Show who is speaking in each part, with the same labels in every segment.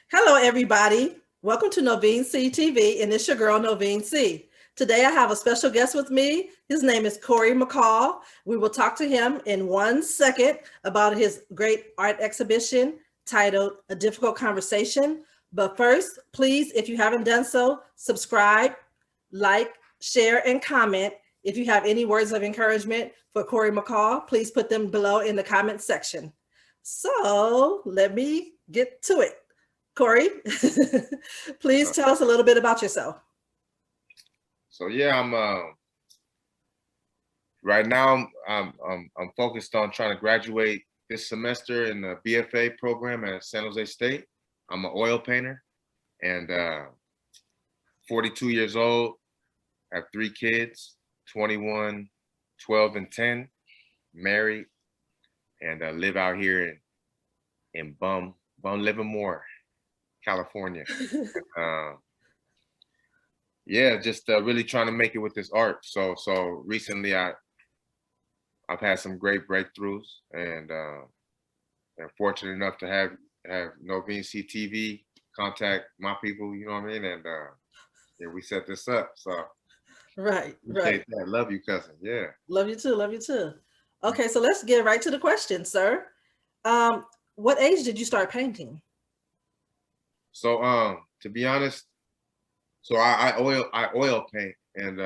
Speaker 1: Hello, everybody. Welcome to Novene C TV, and it's your girl, Novene C. Today, I have a special guest with me. His name is McCall. We will talk to him in 1 second about his great art exhibition titled A Difficult Conversation. But first, please, if you haven't done so, subscribe, like, share, and comment. If you have any words of encouragement for McCall, please put them below in the comment section. So let me get to it. Corey, please tell us a little bit about yourself.
Speaker 2: So yeah, I'm right now I'm focused on trying to graduate this semester in the BFA program at San Jose State. I'm an oil painter and 42 years old. I have 3 kids, 21, 12, and 10. Married, and live out here in Livermore, California. Yeah, just really trying to make it with this art. So recently I've had some great breakthroughs, and I'm fortunate enough to have Novene TV contact my people. You know what I mean? And yeah, we set this up. So
Speaker 1: Right.
Speaker 2: that. Love you, cousin. Yeah.
Speaker 1: Love you too. Love you too. Okay, so let's get right to the question, sir. What age did you start painting?
Speaker 2: So to be honest, so I oil paint, and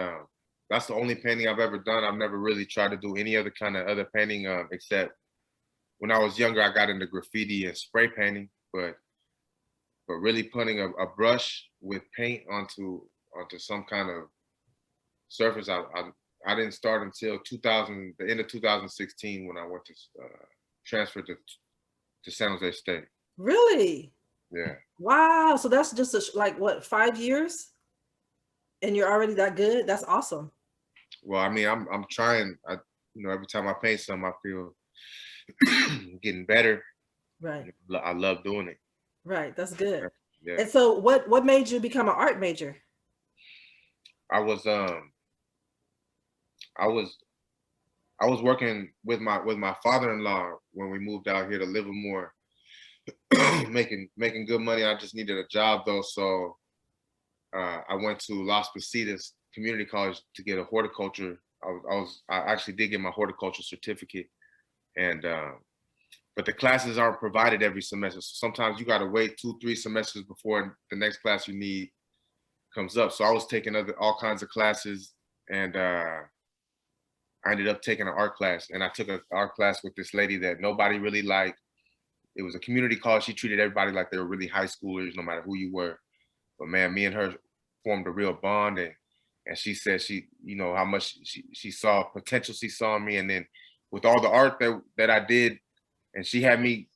Speaker 2: that's the only painting I've ever done. I've never really tried to do any other kind of other painting, except when I was younger, I got into graffiti and spray painting, but really putting a brush with paint onto some kind of surface, I didn't start until the end of 2016, when I went to transfer to San Jose State.
Speaker 1: Really?
Speaker 2: Yeah.
Speaker 1: Wow. So that's just like what, 5 years? And you're already that good? That's awesome.
Speaker 2: Well, I mean, I'm trying. Every time I paint something, I feel getting better.
Speaker 1: Right.
Speaker 2: I love doing it.
Speaker 1: Right. That's good.
Speaker 2: Yeah.
Speaker 1: And so what made you become an art major?
Speaker 2: I was working with my father-in-law when we moved out here to Livermore, making good money. I just needed a job though, so I went to Las Positas Community College to get a horticulture. I actually did get my horticulture certificate, and but the classes aren't provided every semester. So sometimes you got to wait 2-3 semesters before the next class you need comes up. So I was taking all kinds of classes, and I ended up taking an art class. And I took an art class with this lady that nobody really liked. It was a community college. She treated everybody like they were really high schoolers, no matter who you were. But man, me and her formed a real bond, and she said how much she saw potential she saw in me, and then with all the art that I did, and she had me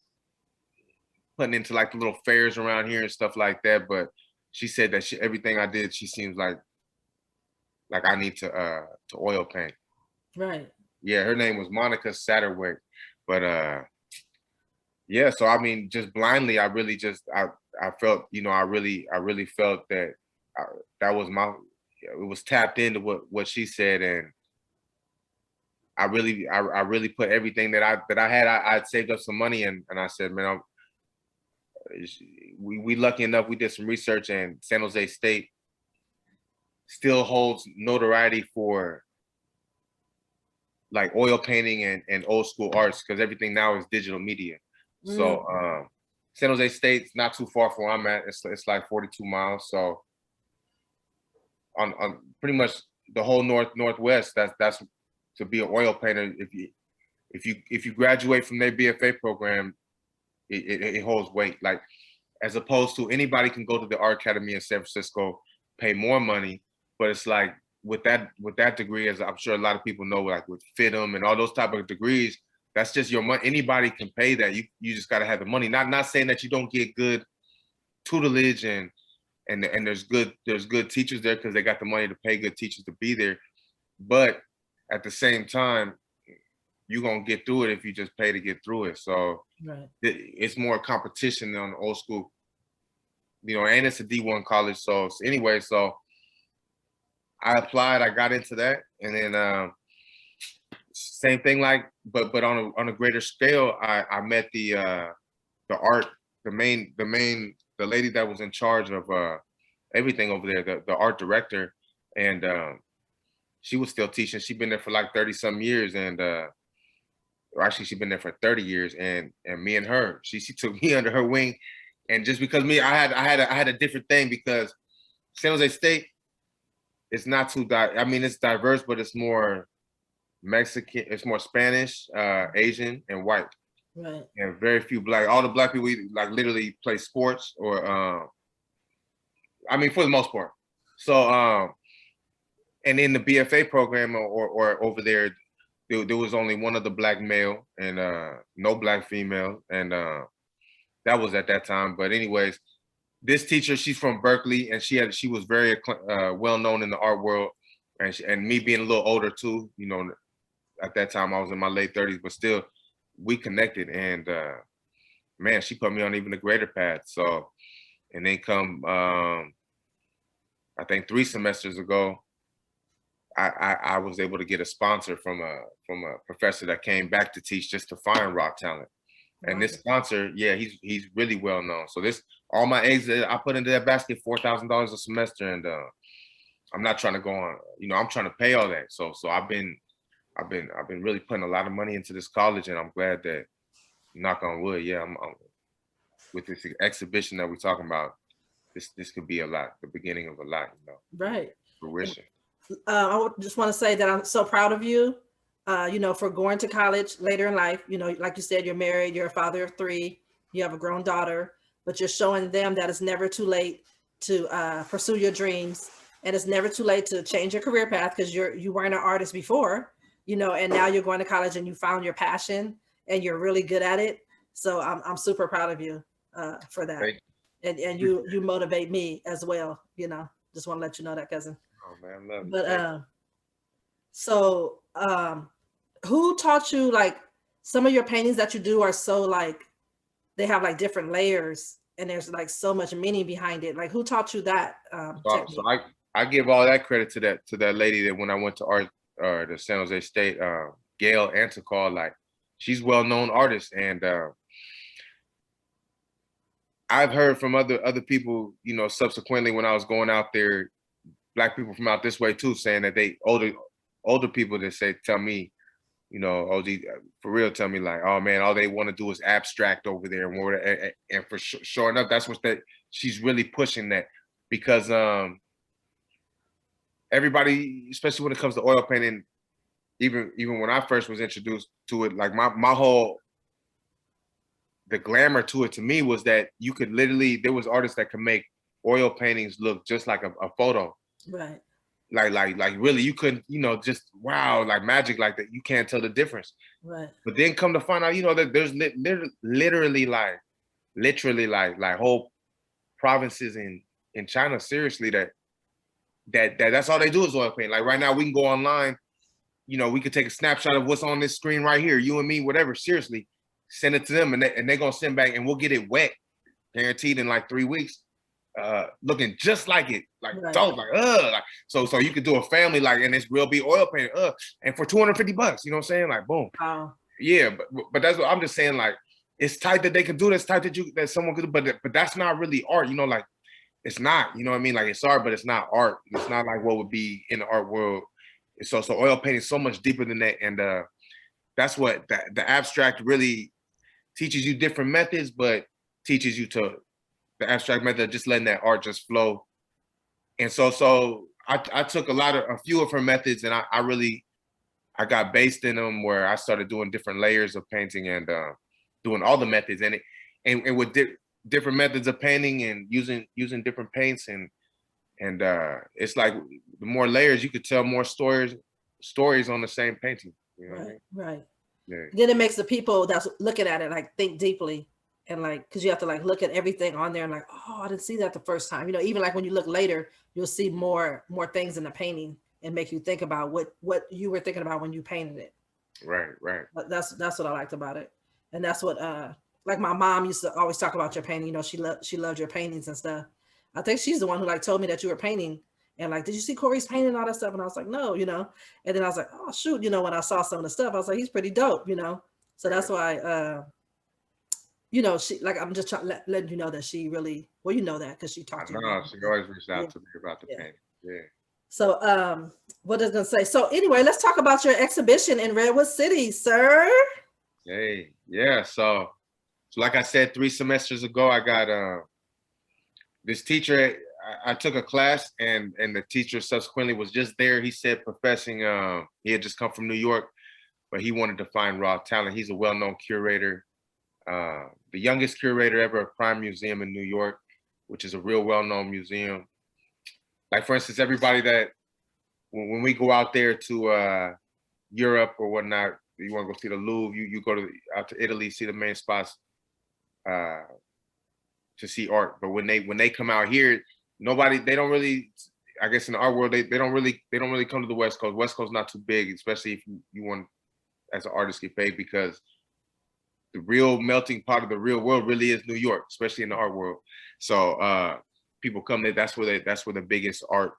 Speaker 2: putting into like the little fairs around here and stuff like that. But she said that everything I did, she seems like I need to oil paint.
Speaker 1: Right.
Speaker 2: Yeah, her name was Monica Satterway, but yeah. So I mean, just blindly, I really I felt, I really felt that that was it was tapped into what she said, and I really put everything that I had. I'd saved up some money, and I said, man, we lucky enough, we did some research, and San Jose State still holds notoriety for like oil painting and old school arts, because everything now is digital media. So San Jose State's not too far from where I'm at. It's like 42 miles. So on pretty much the whole northwest, that's to be an oil painter. If you graduate from their BFA program, it holds weight. Like, as opposed to anybody can go to the art academy in San Francisco, pay more money, but it's like with that degree, as I'm sure a lot of people know, like with FITM and all those type of degrees, that's just your money. Anybody can pay that. You just got to have the money. Not saying that you don't get good tutelage and there's good teachers there because they got the money to pay good teachers to be there, but at the same time, you're gonna get through it if you just pay to get through it. So
Speaker 1: right.
Speaker 2: It's more competition than the old school, and it's a D1 college. So anyway, so I applied, I got into that, and then same thing, like, but on a greater scale, I met the art the lady that was in charge of everything over there, the art director, and she was still teaching. She'd been there for like 30 some years, and or actually she'd been there for 30 years, and me and her, she took me under her wing. And just because I had a different thing, because San Jose State, it's not too I mean, it's diverse, but it's more Mexican, it's more Spanish, Asian, and white.
Speaker 1: Right.
Speaker 2: And very few black. All the black people like literally play sports, or I mean, for the most part. So and in the BFA program, or over there, there was only one other black male, and no black female, and that was at that time. But anyways, this teacher, she's from Berkeley, and she was very well known in the art world, and me being a little older too, you know, at that time I was in my late 30s, but still we connected, and man, she put me on even a greater path. So, and then come I think 3 semesters ago, I was able to get a sponsor from a professor that came back to teach just to find raw talent. And this sponsor, yeah, he's really well known. So this, all my eggs that I put into that basket, $4,000 a semester, and I'm not trying to go on, you know, I'm trying to pay all that. So I've been really putting a lot of money into this college, and I'm glad that, knock on wood, yeah, I'm with this exhibition that we're talking about, this could be a lot, the beginning of a lot, you know.
Speaker 1: Right.
Speaker 2: Fruition.
Speaker 1: I just want to say that I'm so proud of you, you know, for going to college later in life. You know, like you said, you're married, you're a father of 3, you have a grown daughter, but you're showing them that it's never too late to pursue your dreams, and it's never too late to change your career path, because you weren't an artist before, you know, and now you're going to college and you found your passion and you're really good at it. So I'm super proud of you for that. And you motivate me as well, you know. Just want to let you know that, cousin.
Speaker 2: Oh man, I love
Speaker 1: But so who taught you, like, some of your paintings that you do are so, like, they have like different layers and there's like so much meaning behind it. Like, who taught you that
Speaker 2: so I give all that credit to that lady that when I went to art the San Jose State, Gail Anticall, like, she's well-known artist, and I've heard from other people, you know, subsequently when I was going out there, black people from out this way too, saying that they older people that say, tell me, you know, OG, for real, tell me like, oh man, all they want to do is abstract over there, and for sure enough, that's what she's really pushing that, because everybody, especially when it comes to oil painting, even when I first was introduced to it, like my whole, the glamour to it to me was that you could literally, there was artists that could make oil paintings look just like a photo.
Speaker 1: Right.
Speaker 2: Like really, you couldn't, you know, just wow, like magic, like that. You can't tell the difference.
Speaker 1: Right.
Speaker 2: But then come to find out, you know, that there's literally like whole provinces in China, seriously, that's all they do is oil paint. Like right now, we can go online, you know, we could take a snapshot of what's on this screen right here, you and me, whatever. Seriously, send it to them, and they're gonna send back, and we'll get it wet, guaranteed in like 3 weeks. Looking just like it, like right. Dope, like so you could do a family, like, and it's real be oil paint, and for $250, you know what I'm saying, like boom. Yeah, but that's what I'm just saying, like, it's tight that they can do this, tight that someone could do, but that's not really art, you know, like, it's not, you know what I mean, like, it's art, but it's not art. It's not like what would be in the art world. So oil painting is so much deeper than that, and that's what the abstract really teaches you, different methods, but teaches you to the abstract method of just letting that art just flow. And so I took a few of her methods, and I got based in them, where I started doing different layers of painting, and doing all the methods, and with different methods of painting, and using different paints, and it's like the more layers, you could tell more stories on the same painting. You know what I mean?
Speaker 1: Right.
Speaker 2: Yeah.
Speaker 1: Then it makes the people that's looking at it like think deeply. And like, because you have to like look at everything on there and like, oh, I didn't see that the first time. You know, even like when you look later, you'll see more things in the painting and make you think about what you were thinking about when you painted it.
Speaker 2: Right.
Speaker 1: But that's what I liked about it. And that's what like my mom used to always talk about your painting. You know, she loved your paintings and stuff. I think she's the one who like told me that you were painting, and like, did you see Corey's painting and all that stuff? And I was like, no, you know. And then I was like, oh shoot, you know, when I saw some of the stuff, I was like, he's pretty dope, you know. So that's why you know, she like I'm just trying letting you know that she really well, you know that because she
Speaker 2: I
Speaker 1: talked to you
Speaker 2: know
Speaker 1: about
Speaker 2: she
Speaker 1: it.
Speaker 2: always reached
Speaker 1: Yeah,
Speaker 2: out to me about the
Speaker 1: yeah.
Speaker 2: painting. Yeah.
Speaker 1: So what is gonna say? So anyway, let's talk about your exhibition in Redwood City, sir.
Speaker 2: Hey, yeah. So like I said, 3 semesters ago, I got this teacher. I took a class, and the teacher subsequently was just there. He said, professing. He had just come from New York, but he wanted to find raw talent. He's a well-known curator, the youngest curator ever of Prime Museum in New York, which is a real well-known museum. Like for instance, everybody that when we go out there to Europe or whatnot, you want to go see the Louvre, you go out to Italy, see the main spots uh, to see art. But when they come out here, they don't really. I guess in the art world, they don't really come to the West Coast. West Coast not too big, especially if you want as an artist get paid, because the real melting pot of the real world really is New York, especially in the art world. So people come there. That's where the biggest art,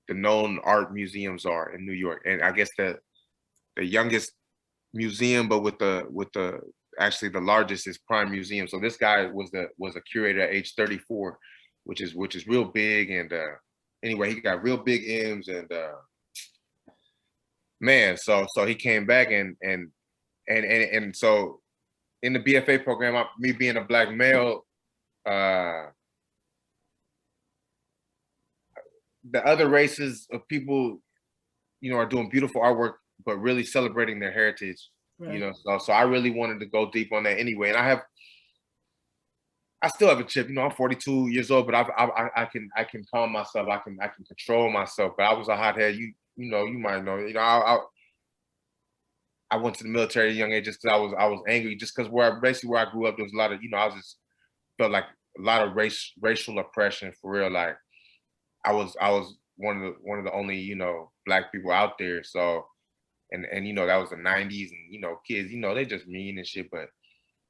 Speaker 2: the known art museums are in New York. And I guess the youngest museum, but with the actually the largest is Prime Museum. So this guy was a curator at age 34, which is real big. And anyway, he got real big M's, and man, so he came back, and so in the BFA program, me being a Black male, the other races of people, are doing beautiful artwork, but really celebrating their heritage.
Speaker 1: Right.
Speaker 2: So I really wanted to go deep on that anyway. And I still have a chip. I'm 42 years old, but I can calm myself. I can control myself. But I was a hothead. You might know. I went to the military at a young age just because I was angry. Just because basically where I grew up, there was a lot of I was just felt like a lot of racial oppression for real. Like I was one of the only Black people out there. So and that was the 90s, and kids they just mean and shit. But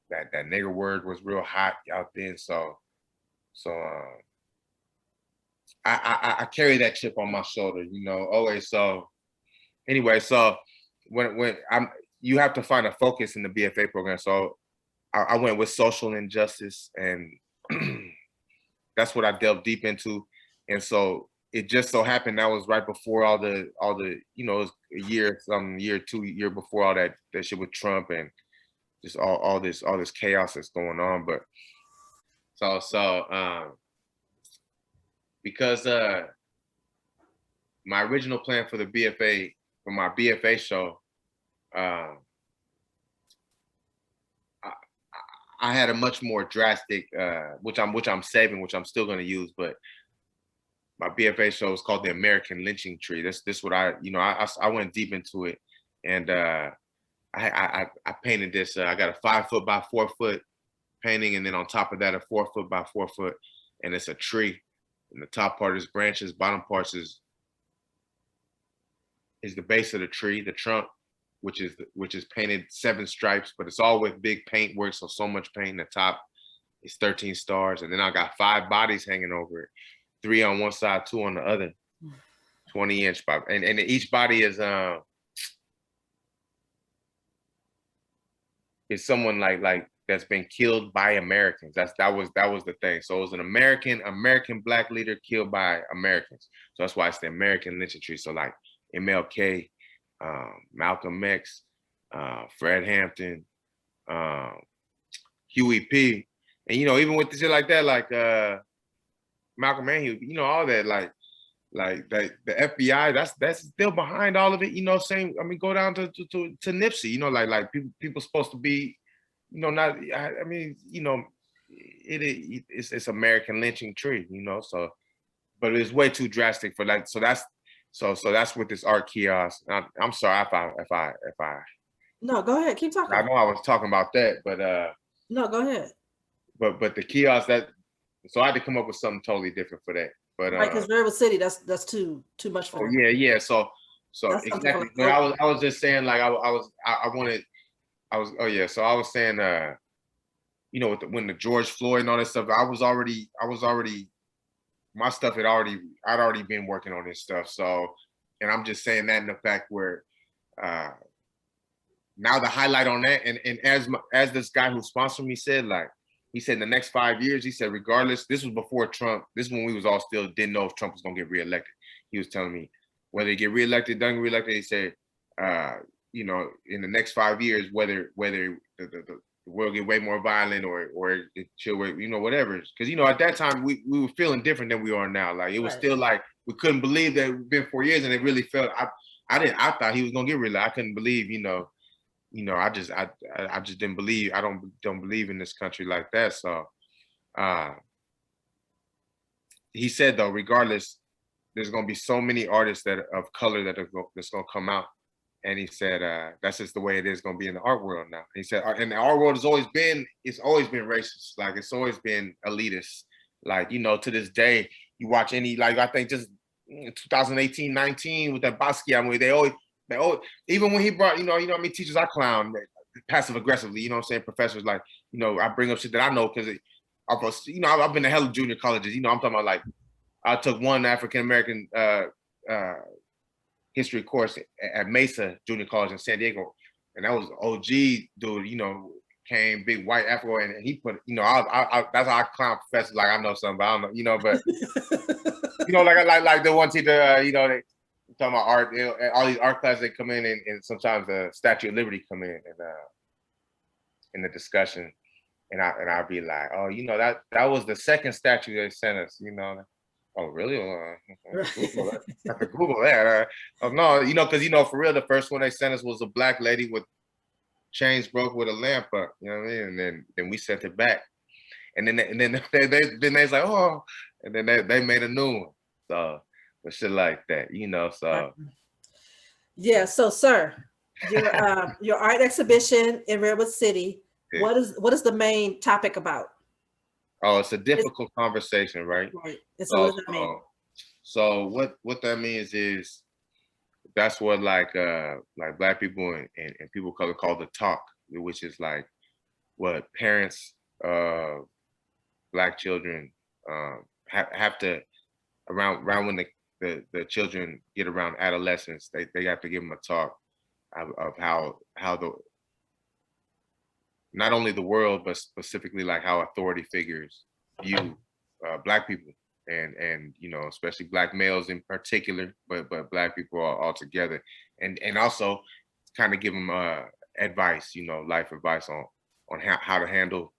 Speaker 2: that nigger word was real hot out then. So I carry that chip on my shoulder, always. So anyway, so when you have to find a focus in the BFA program. So I went with social injustice, and that's what I delved deep into. And so it just so happened that was right before all the it was a year before all that shit with Trump, and just all this chaos that's going on. But because my original plan for my BFA show, I had a much more drastic, which I'm saving, which I'm still going to use. But my BFA show is called the American Lynching Tree. This what I went deep into it, and I painted this. I got a 5 foot by 4 foot painting, and then on top of that, a 4 foot by 4 foot, and it's a tree. And the top part is branches, bottom parts is the base of the tree, the trunk, which is painted 7 stripes, but it's all with big paint work. So much paint. The top is 13 stars, and then I got 5 bodies hanging over it, 3 on one side, 2 on the other, 20-inch by, and each body is someone like that's been killed by Americans. That was the thing. So it was an American Black leader killed by Americans. So that's why it's the American Lynching Tree. So like MLK, Malcolm X, Fred Hampton, Huey P, and even with the shit like that, like Malcolm and Huey, all that, like the FBI, that's still behind all of it. Same. I mean, go down to Nipsey. Like people supposed to be, not. I mean, it's American Lynching Tree. So, but it's way too drastic for that. So that's what this art kiosk. I'm sorry if I.
Speaker 1: No, go ahead. Keep talking.
Speaker 2: I know I was talking about that, but
Speaker 1: no, go ahead.
Speaker 2: But the kiosk so I had to come up with something totally different for that. But
Speaker 1: right, because Redwood City, that's too much for them.
Speaker 2: Yeah. So
Speaker 1: that's
Speaker 2: exactly. But I was just saying, like I wanted. Oh yeah. So I was saying, when the George Floyd and all that stuff, I was already my stuff I'd already been working on this stuff. So, and I'm just saying that in the fact where now the highlight on that, and as this guy who sponsored me said, like, he said in the next 5 years, he said, regardless, this was before Trump, this is when we was all still didn't know if Trump was gonna get reelected. He was telling me whether he get reelected, doesn't get reelected, he said, you know, in the next 5 years, whether the world get way more violent or it chill, you know, whatever. Because, you know, at that time we were feeling different than we are now. Like, it was still like we couldn't believe that it's been 4 years, and it really felt. I thought he was gonna get reelected. I couldn't believe, you know, I just didn't believe. I don't believe in this country like that. So he said, though, regardless, there's gonna be so many artists that of color that's gonna come out. And he said, that's just the way it is going to be in the art world now. He said, and the art world it's always been racist. Like, it's always been elitist. Like, you know, to this day, you watch any, like, I think just 2018, 19 with that Basquiat movie, they always, even when he brought, you know, I mean, teachers I clown passive aggressively, you know what I'm saying? Professors, like, you know, I bring up shit that I know because, you know, I've been to hell of junior colleges. You know, I'm talking about, like, I took one African-American history course at Mesa Junior College in San Diego, and that was OG dude. You know, came big white Afro, and he put, you know, I that's how I clown professors. Like, I know something, but I don't know, you know, but you know, like the one teacher, you know, they talking about art, you know, all these art classes they come in, and sometimes the Statue of Liberty come in the discussion, and I'd be like, oh, you know, that was the second statue they sent us, you know. Oh, really? I have to Google that. Oh, no, you know, because, you know, for real, the first one they sent us was a black lady with chains broke with a lamp up. You know what I mean? And then we sent it back, and then they was like, oh, and then they made a new one. So, but shit like that, you know. So
Speaker 1: yeah. So, sir, your art exhibition in Redwood City. Yeah. What is the main topic about?
Speaker 2: Oh, it's a difficult conversation, right?
Speaker 1: Right. And so what does that mean?
Speaker 2: So what that means is that's what like Black people and people of color call the talk, which is like what parents Black children have to around when the children get around adolescence, they have to give them a talk of how the not only the world, but specifically like how authority figures view Black people, and you know, especially Black males in particular, but Black people all together, and also kind of give them advice, you know, life advice on how to handle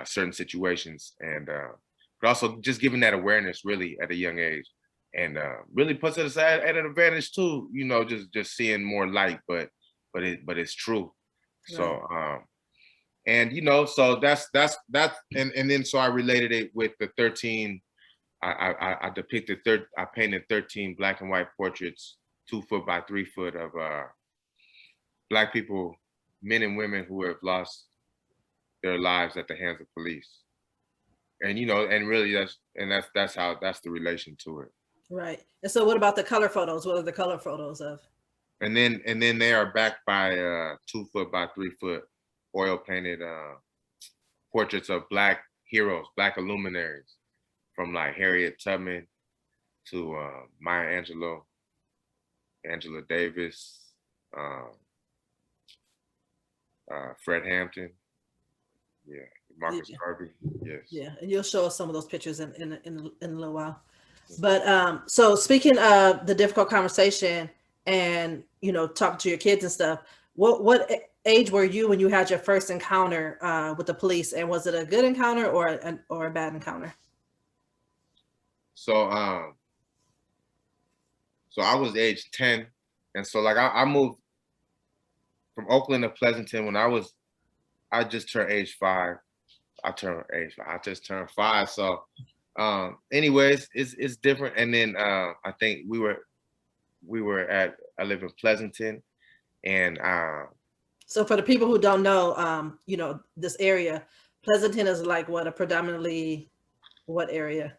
Speaker 2: certain situations, and but also just giving that awareness really at a young age, and really puts us at an advantage too, you know, just seeing more light, but it's true. Right. So and you know, so that's and then so I related it with the 13. I depicted I painted 13 black and white portraits, 2 foot by 3 foot of Black people, men and women who have lost their lives at the hands of police. And you know, and really that's the relation to it.
Speaker 1: Right. And so what about the color photos? What are the color photos of?
Speaker 2: And then they are backed by 2 foot by 3 foot oil painted portraits of Black heroes, Black luminaries, from like Harriet Tubman to Maya Angelou, Angela Davis, Fred Hampton, yeah, Marcus Garvey, yes.
Speaker 1: Yeah, and you'll show us some of those pictures in a little while. But so speaking of the difficult conversation and, you know, talking to your kids and stuff, what age were you when you had your first encounter with the police, and was it a good encounter or a bad encounter?
Speaker 2: So so I was age 10, and so like I moved from Oakland to Pleasanton when I just turned age 5. I just turned 5. So anyways, it's different. And then I think I live in Pleasanton, and
Speaker 1: so for the people who don't know, you know, this area, Pleasanton is like what, a predominantly what area?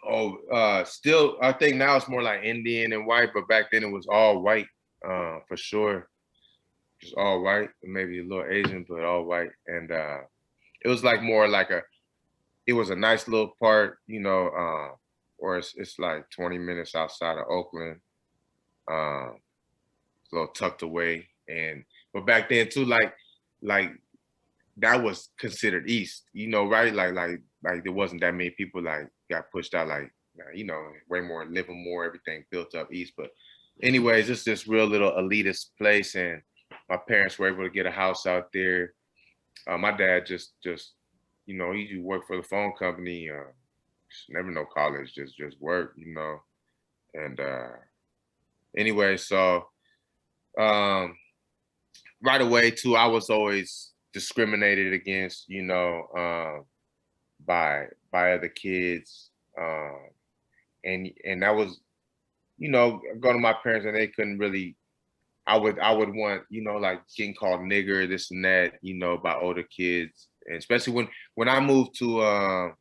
Speaker 2: Oh, still, I think now it's more like Indian and white, but back then it was all white, for sure. Just all white, maybe a little Asian, but all white. And it was like more like it was a nice little part, you know, or it's like 20 minutes outside of Oakland, it's a little tucked away. And But back then too, like that was considered East, you know, right? Like there wasn't that many people like got pushed out, like, you know, way more Livermore, everything built up East. But anyways, it's this real little elitist place, and my parents were able to get a house out there. My dad just you know, he worked for the phone company. Never no college, just work, you know. And anyway, so um, right away too, I was always discriminated against, you know, by other kids, and that was, you know, go to my parents and they couldn't really. I would want, you know, like getting called nigger, this and that, you know, by older kids, and especially when I moved to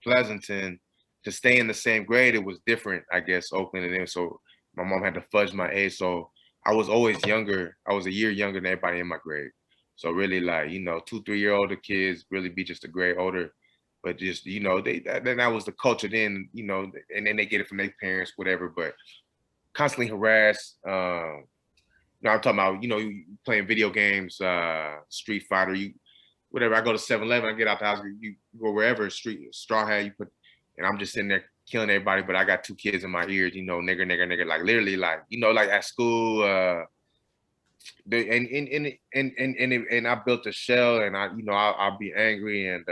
Speaker 2: Pleasanton to stay in the same grade, it was different, I guess, Oakland, and then so my mom had to fudge my age, so I was always younger. I was a year younger than everybody in my grade. So really, like, you know, 2, 3 year older kids really be just a grade older, but just, you know, then that was the culture then, you know, and then they get it from their parents, whatever. But constantly harassed. No, I'm talking about, you know, you playing video games, Street Fighter, you whatever. I go to 7-Eleven, I get out the house, you go wherever, street straw hat you put, and I'm just sitting there killing everybody, but I got 2 kids in my ears, you know, nigger, nigger, nigger, like literally, like, you know, like at school, and I built a shell, and I, you know, I'll be angry, and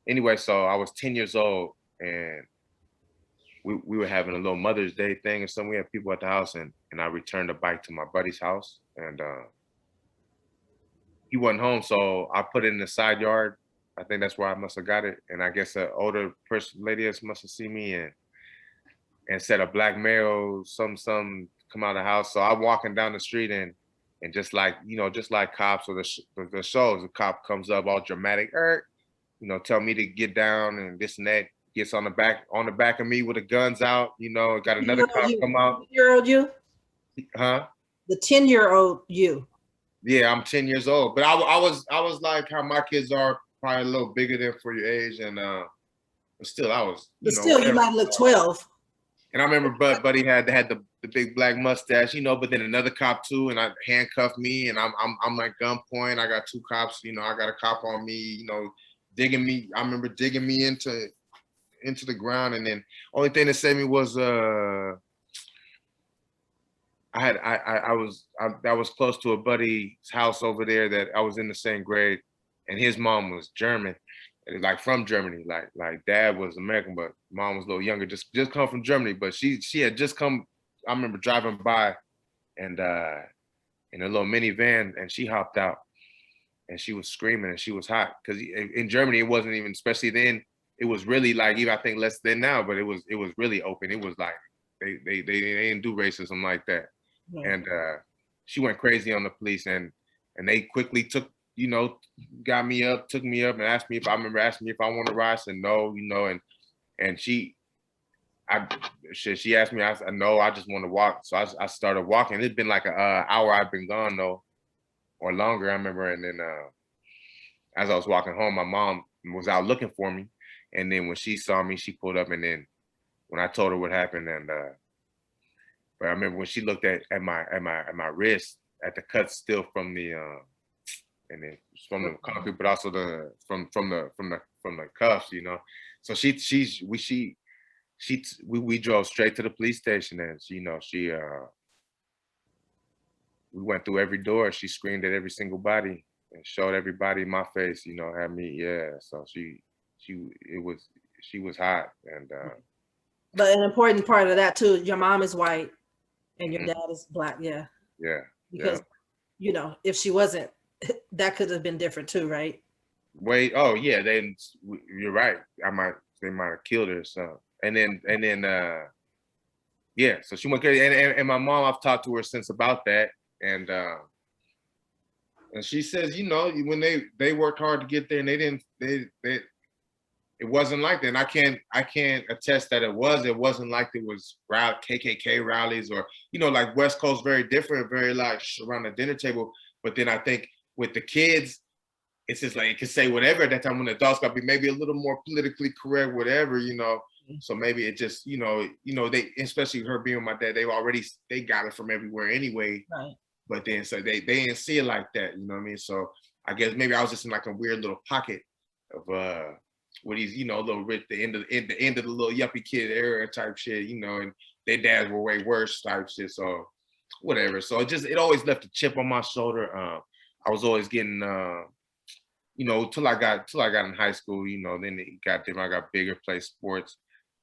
Speaker 2: anyway, so I was 10 years old, and we were having a little Mother's Day thing, and so we had people at the house, and I returned the bike to my buddy's house, and he wasn't home, so I put it in the side yard. I think that's where I must have got it, and I guess an older person, lady, must have seen me, and said a black male, some come out of the house. So I'm walking down the street, and just like, you know, just like cops or the shows, the cop comes up all dramatic, you know, tell me to get down and this and that. Gets on the back of me with the guns out, you know. Got another cop come out.
Speaker 1: 10-year-old you?
Speaker 2: Huh?
Speaker 1: The 10-year-old you.
Speaker 2: Yeah, I'm 10 years old, but I was like how my kids are, probably a little bigger than for your age, and but still I was, you
Speaker 1: But
Speaker 2: know,
Speaker 1: still, you
Speaker 2: whatever.
Speaker 1: might look 12.
Speaker 2: And I remember Buddy had the big black mustache, you know, but then another cop too, and I handcuffed me, and I'm at gunpoint. I got 2 cops, you know, I got a cop on me, you know, digging me. I remember digging me into the ground, and then only thing that saved me was I was close to a buddy's house over there that I was in the same grade, and his mom was German, like from Germany, like dad was American, but mom was a little younger, just come from Germany, but she had just come. I remember driving by, and in a little minivan, and she hopped out, and she was screaming, and she was hot, because in Germany it wasn't even, especially then, it was really like, even I think less than now, but it was really open. It was like they didn't do racism like that. Yeah. And she went crazy on the police, and they quickly took, you know, took me up and asked me if I asked me if I want to ride. I said no, you know, and she asked me, I said no, I just want to walk. So I started walking. It'd been like an hour I'd been gone though, or longer, I remember. And then as I was walking home, my mom was out looking for me. And then when she saw me, she pulled up, and then when I told her what happened, and but I remember when she looked at my wrist, at the cuts still from the and then from the concrete, but also from the cuffs, you know. So we drove straight to the police station, and she, you know, we went through every door. She screamed at every single body and showed everybody my face, you know, had me, yeah. So she was hot, and
Speaker 1: but an important part of that too, your mom is white and your dad is black. Yeah Because you know, if she wasn't, that could have been different too, right?
Speaker 2: Wait, oh yeah, you're right. They might have killed her. So and then yeah, so she went crazy, and my mom, I've talked to her since about that, and she says, you know, when they worked hard to get there, and it wasn't like that. And I can't attest that it wasn't like there was KKK rallies, or, you know, like West Coast, very different, very like around the dinner table. But then I think with the kids, it's just like, it could say whatever at that time, when the adults got to be maybe a little more politically correct, whatever, you know. So maybe it just, you know, they, especially her being with my dad, they got it from everywhere anyway.
Speaker 1: Right.
Speaker 2: but then so they didn't see it like that, you know what I mean? So I guess maybe I was just in like a weird little pocket of with these, you know, little rich, the end of the little yuppie kid era type shit, you know, and their dads were way worse type shit. So whatever. So it always left a chip on my shoulder. I was always getting you know, till I got in high school, you know, then I got bigger, play sports,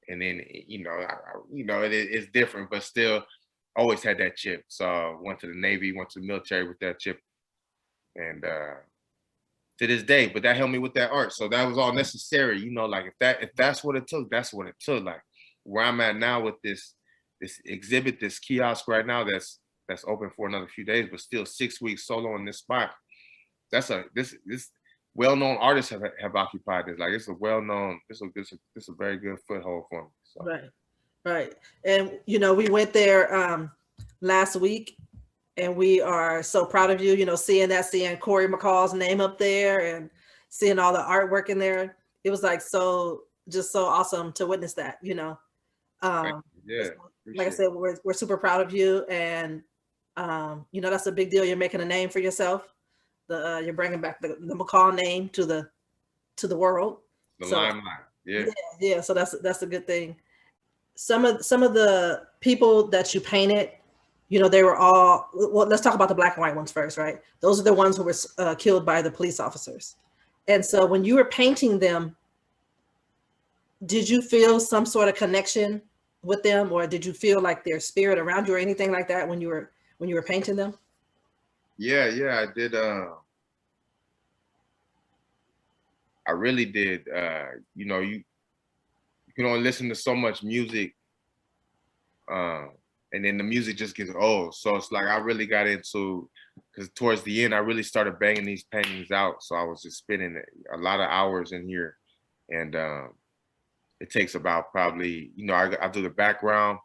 Speaker 2: and then you know, you know, it's different, but still always had that chip. So went to the Navy, went to the military with that chip, and to this day, but that helped me with that art. So that was all necessary, you know, like if that's what it took, that's what it took. Like where I'm at now with this exhibit, this kiosk right now that's open for another few days, but still 6 weeks solo in this spot. That's this well-known artists have occupied this. Like it's a well-known, this a very good foothold for me. So.
Speaker 1: Right. And you know, we went there last week, and we are so proud of you, you know, seeing Corey McCall's name up there and seeing all the artwork in there. It was like just so awesome to witness that, you know.
Speaker 2: Yeah.
Speaker 1: Like I said, we're super proud of you, and you know, that's a big deal. You're making a name for yourself. You're bringing back the McCall name to the world.
Speaker 2: The limelight.
Speaker 1: Yeah. So that's a good thing. Some of the people that you painted, you know, they were all, well, let's talk about the black and white ones first, right? Those are the ones who were killed by the police officers. And so when you were painting them, did you feel some sort of connection with them, or did you feel like their spirit around you or anything like that when you were painting them?
Speaker 2: Yeah, I did. I really did. You know, you can only listen to so much music, and then the music just gets old. So it's like I really got into, because towards the end I really started banging these paintings out. So I was just spending a lot of hours in here, and it takes about probably, you know, I do the background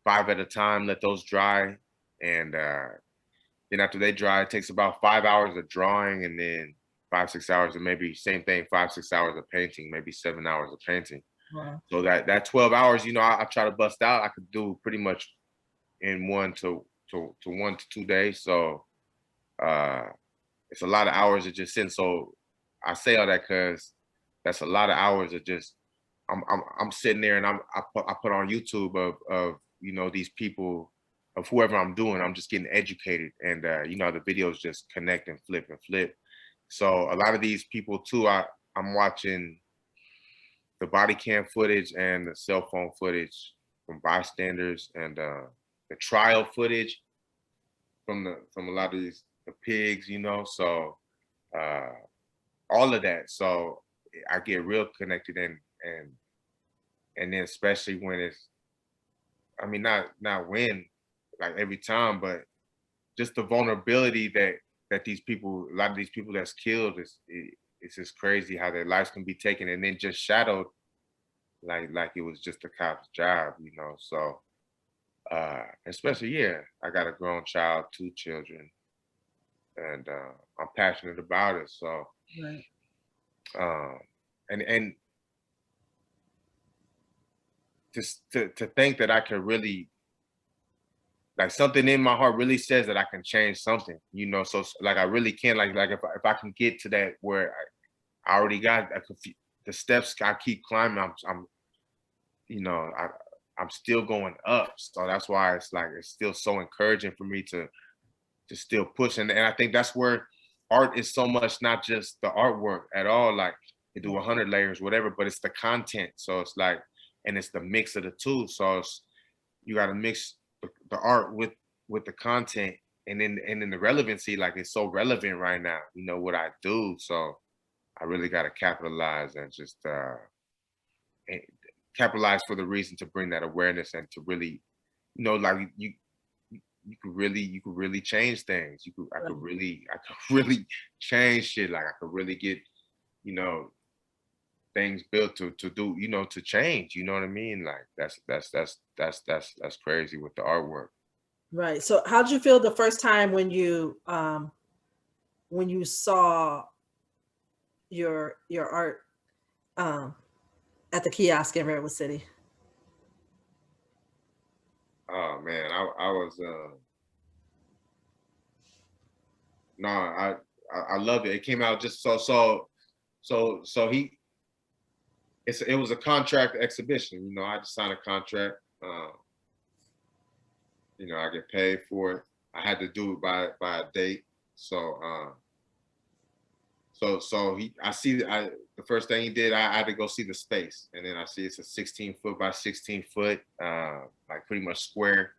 Speaker 2: 5 at a time, let those dry, and then after they dry, it takes about 5 hours of drawing, and then 5-6 hours, and maybe same thing, 5-6 hours of painting, maybe 7 hours of painting.
Speaker 1: Wow.
Speaker 2: So that 12 hours, you know, I try to bust out. I could do pretty much in 1 to 2 days. So it's a lot of hours of just sitting. So I say all that because that's a lot of hours of just I'm sitting there, and I put on YouTube of you know, these people, of whoever I'm doing. I'm just getting educated, and you know, the videos just connect and flip and flip. So a lot of these people too, I'm watching the body cam footage and the cell phone footage from bystanders, and the trial footage from a lot of the pigs, you know. So all of that. So I get real connected, and then especially when it's, I mean, not when, like every time, but just the vulnerability that these people, a lot of these people that's killed, it's just crazy how their lives can be taken and then just shadowed like it was just a cop's job, you know. So especially, yeah, I got a grown child, 2 children, and I'm passionate about it. So
Speaker 1: Right.
Speaker 2: And just to think that I can really, like, something in my heart really says that I can change something, you know. So like I really can, like if I can get to that where I already got the steps I keep climbing, I'm you know, I'm still going up. So that's why it's like it's still so encouraging for me to still push. And I think that's where art is so much not just the artwork at all. Like you do 100 layers, whatever, but it's the content. So it's like, and it's the mix of the two. So it's, you got to mix the art with the content, and then the relevancy. Like it's so relevant right now, you know, what I do. So I really got to capitalize and just capitalize for the reason to bring that awareness and to really, you know, like you could really change things. I could really change shit. Like I could really get, you know, things built to do, you know, to change. You know what I mean? Like that's crazy with the artwork.
Speaker 1: Right. So how did you feel the first time when you saw your art at the kiosk in Redwood City?
Speaker 2: Oh man, I was no, I loved it. It came out just so it was a contract exhibition. You know, I just signed a contract. You know, I get paid for it. I had to do it by a date. So I see the first thing he did, I had to go see the space, and then I see it's a 16-foot by 16-foot, like pretty much square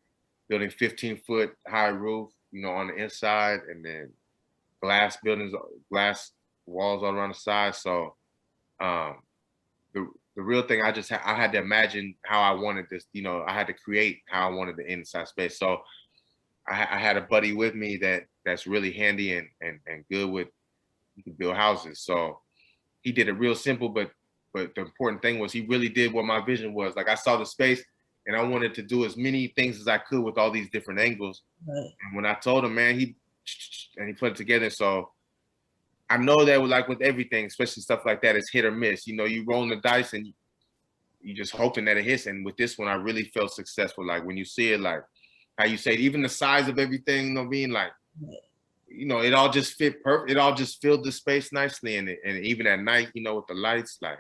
Speaker 2: building, 15-foot high roof, you know, on the inside, and then glass buildings, glass walls all around the side. So the real thing, I had to imagine how I wanted this, you know, I had to create how I wanted the inside space. So I had a buddy with me that's really handy and good with, you can build houses. So he did it real simple, but the important thing was he really did what my vision was. Like, I saw the space and I wanted to do as many things as I could with all these different angles. Right. And when I told him, man, he put it together. So I know that, like with everything, especially stuff like that, it's hit or miss. You know, you roll the dice and you just hoping that it hits. And with this one, I really felt successful. Like when you see it, like how you say, even the size of everything, you know, being like, you know, it all just fit perfect. It all just filled the space nicely. And even at night, you know, with the lights, like,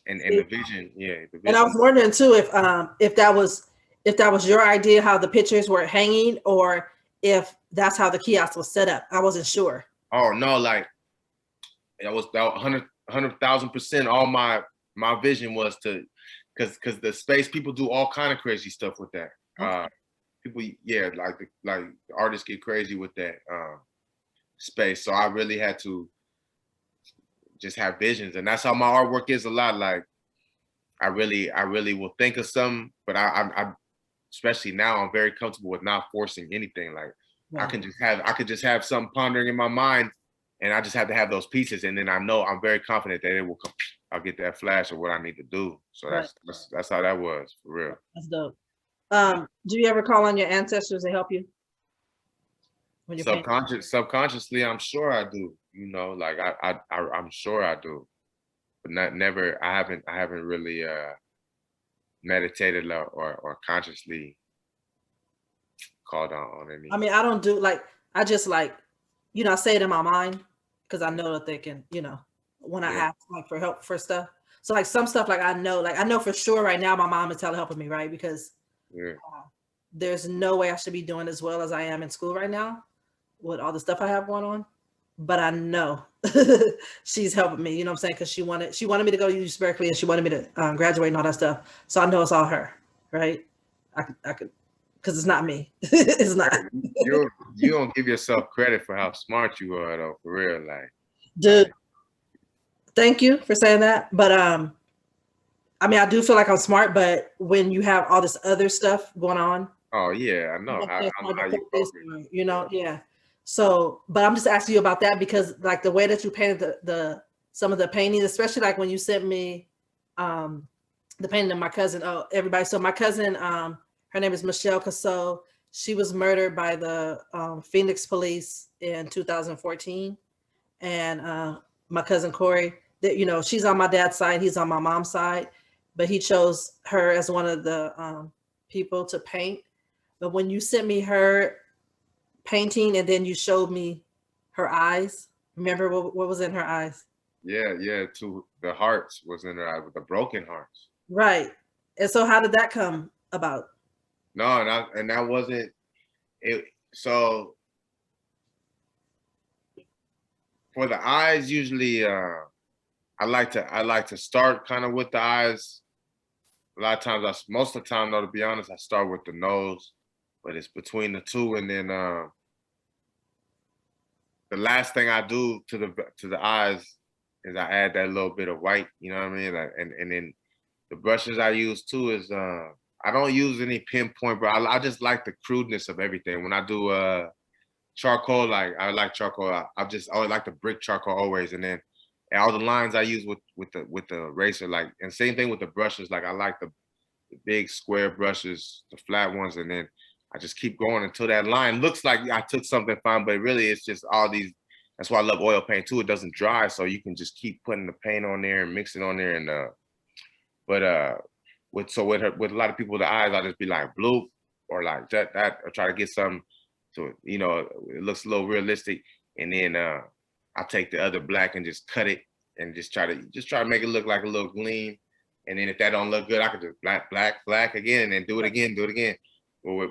Speaker 2: and the vision, yeah. The vision.
Speaker 1: And I was wondering too, if that was your idea, how the pictures were hanging, or if that's how the kiosk was set up. I wasn't sure.
Speaker 2: Oh no, like that was 100,000%. All my vision was to, because the space, people do all kind of crazy stuff with that. Okay. People, yeah, like the artists get crazy with that space. So I really had to just have visions, and that's how my artwork is a lot. Like I really will think of something, but I especially now, I'm very comfortable with not forcing anything. Like I could just have something pondering in my mind, and I just have to have those pieces, and then I know, I'm very confident that it will come. I'll get that flash of what I need to do. So that's how that was, for real.
Speaker 1: That's dope. Do you ever call on your ancestors to help you? When you're
Speaker 2: subconsciously, I'm sure I do. You know, like I'm sure I do, but never. I haven't really meditated or consciously called on any.
Speaker 1: I mean, I don't do, like, I just, like, you know, I say it in my mind because I know that they can, you know, when I ask like for help for stuff. So like some stuff, like I know for sure right now my mom is telehelping me, right? Because there's no way I should be doing as well as I am in school right now with all the stuff I have going on. But I know she's helping me, you know what I'm saying? Because she wanted me to go to UC Berkeley, and she wanted me to graduate and all that stuff. So I know it's all her, right? I could, because it's not me. It's not.
Speaker 2: You don't give yourself credit for how smart you are, though, for real. Like,
Speaker 1: dude, thank you for saying that. But I mean, I do feel like I'm smart, but when you have all this other stuff going on.
Speaker 2: Oh yeah, I know. I know how you focus.
Speaker 1: You know, yeah. So, but I'm just asking you about that because, like, the way that you painted some of the paintings, especially like when you sent me the painting of my cousin. Oh, everybody. So my cousin, her name is Michelle Casso. She was murdered by the Phoenix police in 2014. And my cousin Corey, you know, she's on my dad's side, he's on my mom's side, but he chose her as one of the people to paint. But when you sent me her painting and then you showed me her eyes, remember what was in her eyes?
Speaker 2: Yeah, to the hearts was in her eyes, with the broken hearts.
Speaker 1: Right. And so how did that come about?
Speaker 2: No, and that wasn't it. So for the eyes, usually I like to start kind of with the eyes. A lot of times, most of the time, though, to be honest, I start with the nose, but it's between the two, and then the last thing I do to the eyes is I add that little bit of white. You know what I mean? Like, and then the brushes I use too is I don't use any pinpoint, but I just like the crudeness of everything. When I do charcoal, like I like charcoal. I always like the brick charcoal always, and then all the lines I use with the eraser, like, and same thing with the brushes. Like I like the big square brushes, the flat ones, and then I just keep going until that line looks like I took something fine, but really it's just all these. That's why I love oil paint too. It doesn't dry, so you can just keep putting the paint on there and mixing on there. And with a lot of people, the eyes, I'll just be like blue or like that, or try to get some, so you know, it looks a little realistic. and then I take the other black and just cut it and just try to make it look like a little gleam. And then if that don't look good, I could just black again, and then do it again. Well,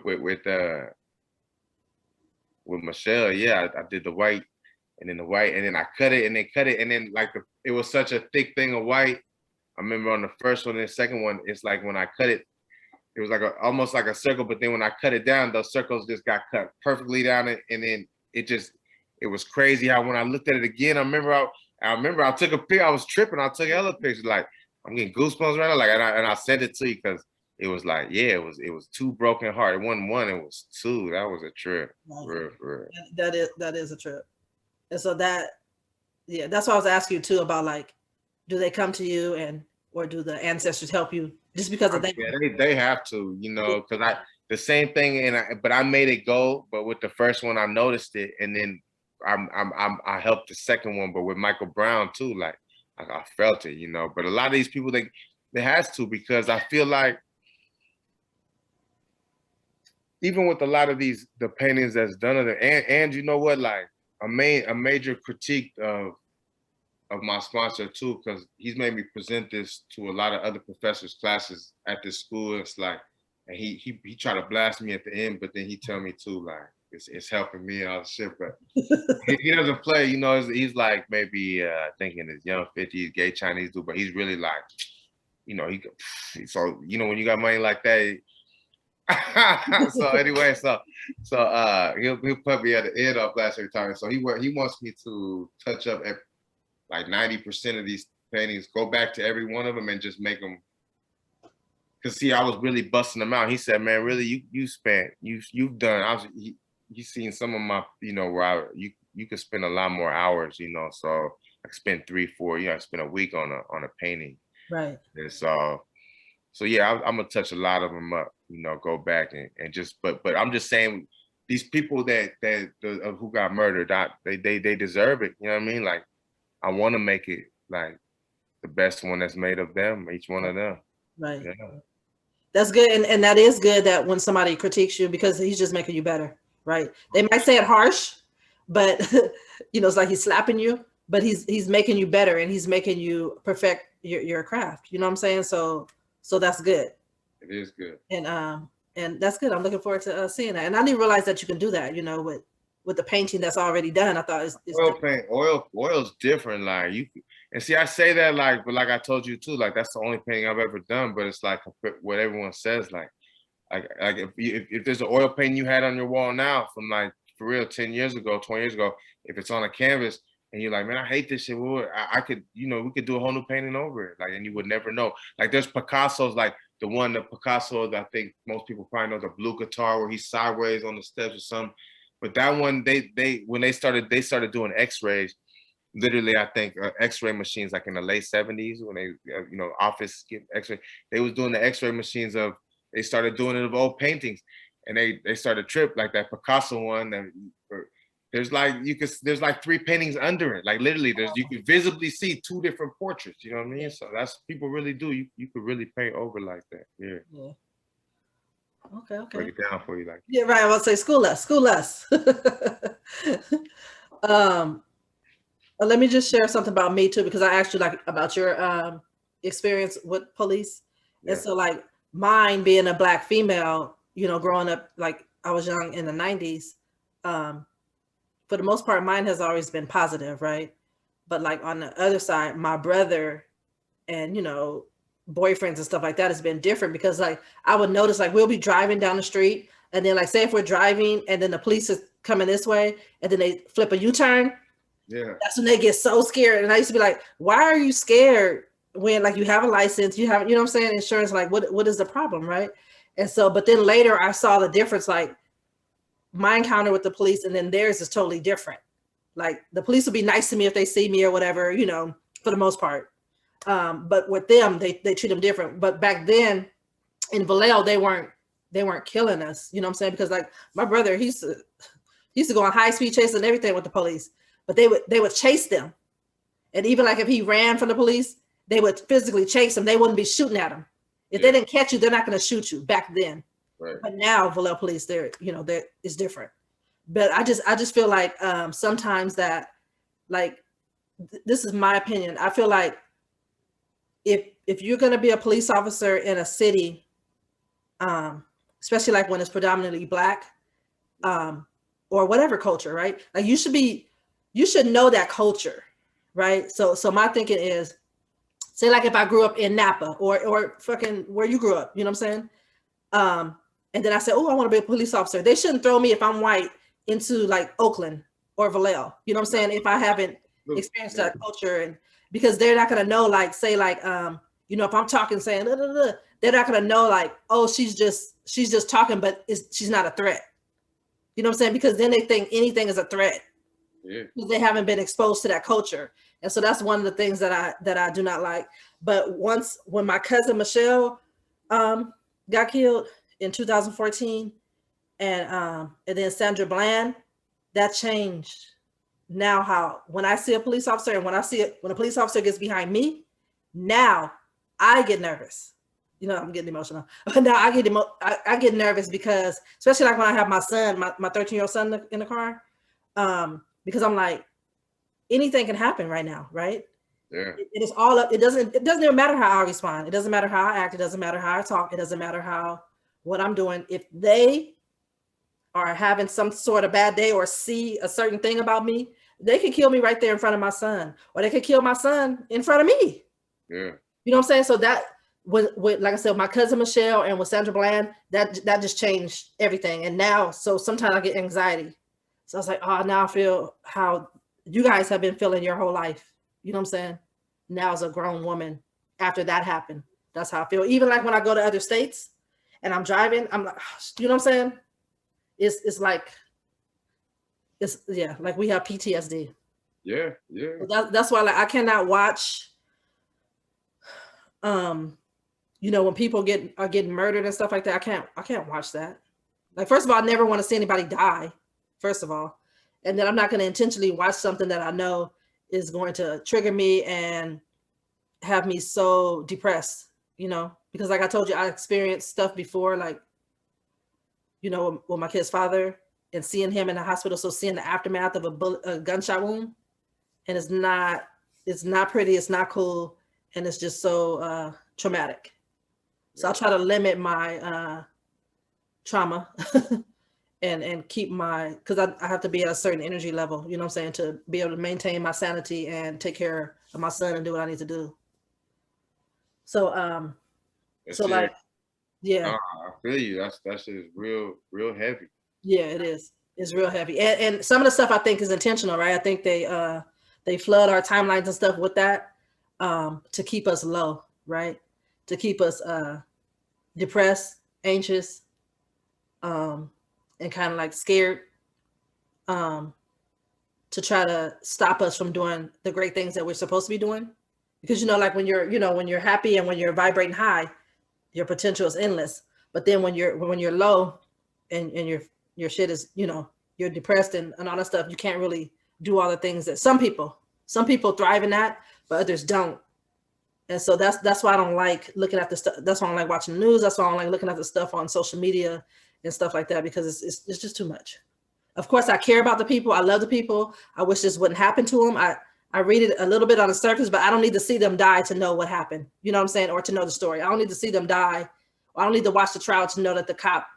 Speaker 2: with Michelle, yeah, I did the white, and then I cut it, and then like it was such a thick thing of white. I remember on the first one and the second one, it's like when I cut it, it was like almost like a circle, but then when I cut it down, those circles just got cut perfectly down, and then it was crazy how when I looked at it again, I remember I took a picture, I was tripping, I took other pictures, like I'm getting goosebumps right now, like, and I sent it to you because it was like, yeah, it was 2 broken heart. It wasn't 1, it was 2. That was a trip. For real.
Speaker 1: That is a trip. And so that's why I was asking you too about, like, do they come to you or do the ancestors help you just because of that?
Speaker 2: Yeah, they have to, because the same thing, but I made it go. But with the first one, I noticed it, and then I helped the second one. But with Michael Brown too, like I felt it, But a lot of these people, they has to, because I feel like even with a lot of the paintings that's done of it, and you know what, like a major critique of my sponsor too, because he's made me present this to a lot of other professors' classes at this school. It's like, and he tried to blast me at the end, but then he tell me too, like it's helping me and all the shit. But he doesn't play, he's like maybe I think in his young 50s, gay Chinese dude, but he's really like, so when you got money like that. So anyway, so he'll put me at the end of class every time. So he wants me to touch up at like 90% of these paintings, go back to every one of them and just make them. Cause see, I was really busting them out. He said, "Man, really, you've done." He's seen some of my, where you could spend a lot more hours, So I could spend 3, 4, I spend a week on a painting.
Speaker 1: Right.
Speaker 2: And so yeah, I'm gonna touch a lot of them up, go back and just, but I'm just saying, these people that who got murdered, they deserve it. You know what I mean? Like, I want to make it like the best one that's made of them, each one of them.
Speaker 1: Right.
Speaker 2: Yeah.
Speaker 1: That's good. And that is good that when somebody critiques you, because he's just making you better, right? They might say it harsh, but it's like he's slapping you, but he's making you better, and he's making you perfect your craft. You know what I'm saying? So that's good.
Speaker 2: It is good.
Speaker 1: And that's good. I'm looking forward to seeing that. And I didn't realize that you can do that, with the painting that's already done. I thought it's
Speaker 2: oil's different. Like and see, I say that but like I told you too, like that's the only painting I've ever done. But it's like what everyone says, like if there's an oil painting you had on your wall now from like for real 10 years ago, 20 years ago, if it's on a canvas and you're like, man, I hate this shit. I could, we could do a whole new painting over it, like, and you would never know. Like there's Picasso's, like the Picasso that I think most people probably know, the blue guitar where he's sideways on the steps or something. But that one, when they started doing X-rays, literally, I think X-ray machines, like in the late 70s, when they, office X-ray, they was doing the X-ray machines they started doing it of old paintings, and they started trip like that Picasso one. There's like 3 paintings under it, like literally, you can visibly see 2 different portraits. You know what I mean? So that's, people really do. You could really paint over like that. Yeah.
Speaker 1: Okay.
Speaker 2: Break it down for you, like.
Speaker 1: Yeah, right. I was say school less. Let me just share something about me too, because I asked you like about your experience with police. Yeah. And so like mine being a Black female, growing up, like I was young in the 90s, for the most part, mine has always been positive, right? But like on the other side, my brother and, boyfriends and stuff like that has been different, because like I would notice, like we'll be driving down the street, and then like say if we're driving and then the police is coming this way and then they flip a U-turn.
Speaker 2: Yeah.
Speaker 1: That's when they get so scared. And I used to be like, why are you scared when like you have a license, you have, what I'm saying, insurance, like what is the problem, right? And so, but then later I saw the difference, like my encounter with the police and then theirs is totally different. Like the police will be nice to me if they see me or whatever, for the most part. But with them, they treat them different. But back then in Vallejo, they weren't killing us, you know what I'm saying? Because like my brother, he used to go on high speed chase and everything with the police, but they would chase them. And even like if he ran from the police, they would physically chase him. They wouldn't be shooting at him. If they didn't catch you, they're not going to shoot you back then.
Speaker 2: Right.
Speaker 1: But now Vallejo police, it's different. but I just feel like sometimes that, like, this is my opinion. I feel like if you're going to be a police officer in a city, especially like when it's predominantly Black, or whatever culture, right? Like you should know that culture, right? So my thinking is, say like if I grew up in Napa or fucking where you grew up, you know what I'm saying? And then I said, oh, I want to be a police officer. They shouldn't throw me if I'm white into like Oakland or Vallejo. You know what I'm saying? If I haven't experienced that culture, and because they're not gonna know, like, say like if I'm talking saying da, da, da, they're not gonna know like, oh, she's just talking, but she's not a threat. You know what I'm saying? Because then they think anything is a threat.
Speaker 2: Yeah.
Speaker 1: Because they haven't been exposed to that culture. And so that's one of the things that I do not like. But when my cousin Michelle got killed in 2014, and then Sandra Bland, that changed. Now how when I see a police officer, and when a police officer gets behind me, now I get nervous. You know, I'm getting emotional. But now I get nervous, because especially like when I have my son, my 13-year-old son in the car, because I'm like, anything can happen right now, right?
Speaker 2: Yeah.
Speaker 1: It is all up. It doesn't even matter how I respond. It doesn't matter how I act. It doesn't matter how I talk. It doesn't matter what I'm doing. If they are having some sort of bad day or see a certain thing about me, they could kill me right there in front of my son, or they could kill my son in front of me.
Speaker 2: Yeah.
Speaker 1: You know what I'm saying? So that with like I said, my cousin Michelle and with Sandra Bland, that just changed everything. And now, so sometimes I get anxiety. So I was like, oh, now I feel how you guys have been feeling your whole life. You know what I'm saying? Now as a grown woman, after that happened, that's how I feel. Even like when I go to other states and I'm driving, I'm like, you know what I'm saying? It's like, like we have PTSD.
Speaker 2: Yeah. Yeah.
Speaker 1: That's why, like, I cannot watch, when people are getting murdered and stuff like that. I can't watch that. Like, first of all, I never want to see anybody die, first of all. And then I'm not going to intentionally watch something that I know is going to trigger me and have me so depressed, because like I told you, I experienced stuff before, like, with my kid's father and seeing him in the hospital. So seeing the aftermath of a gunshot wound, and it's not pretty. It's not cool. And it's just so traumatic. So I try to limit my trauma and keep because I have to be at a certain energy level, you know what I'm saying, to be able to maintain my sanity and take care of my son and do what I need to do. So like, yeah.
Speaker 2: I feel you. That shit is real heavy.
Speaker 1: Yeah, it is. It's real heavy. And some of the stuff I think is intentional, right? I think they flood our timelines and stuff with that to keep us low, right? To keep us depressed, anxious, and kind of like scared, to try to stop us from doing the great things that we're supposed to be doing. Because like when you're happy and when you're vibrating high, your potential is endless. But then when you're low and your shit is, you're depressed and all that stuff, you can't really do all the things that some people thrive in that, but others don't. And so that's why I don't like looking at the stuff. That's why I don't like watching the news. That's why I don't like looking at the stuff on social media and stuff like that, because it's just too much. Of course, I care about the people. I love the people. I wish this wouldn't happen to them. I read it a little bit on the surface, but I don't need to see them die to know what happened. You know what I'm saying? Or to know the story. I don't need to see them die. Or I don't need to watch the trial to know that the cop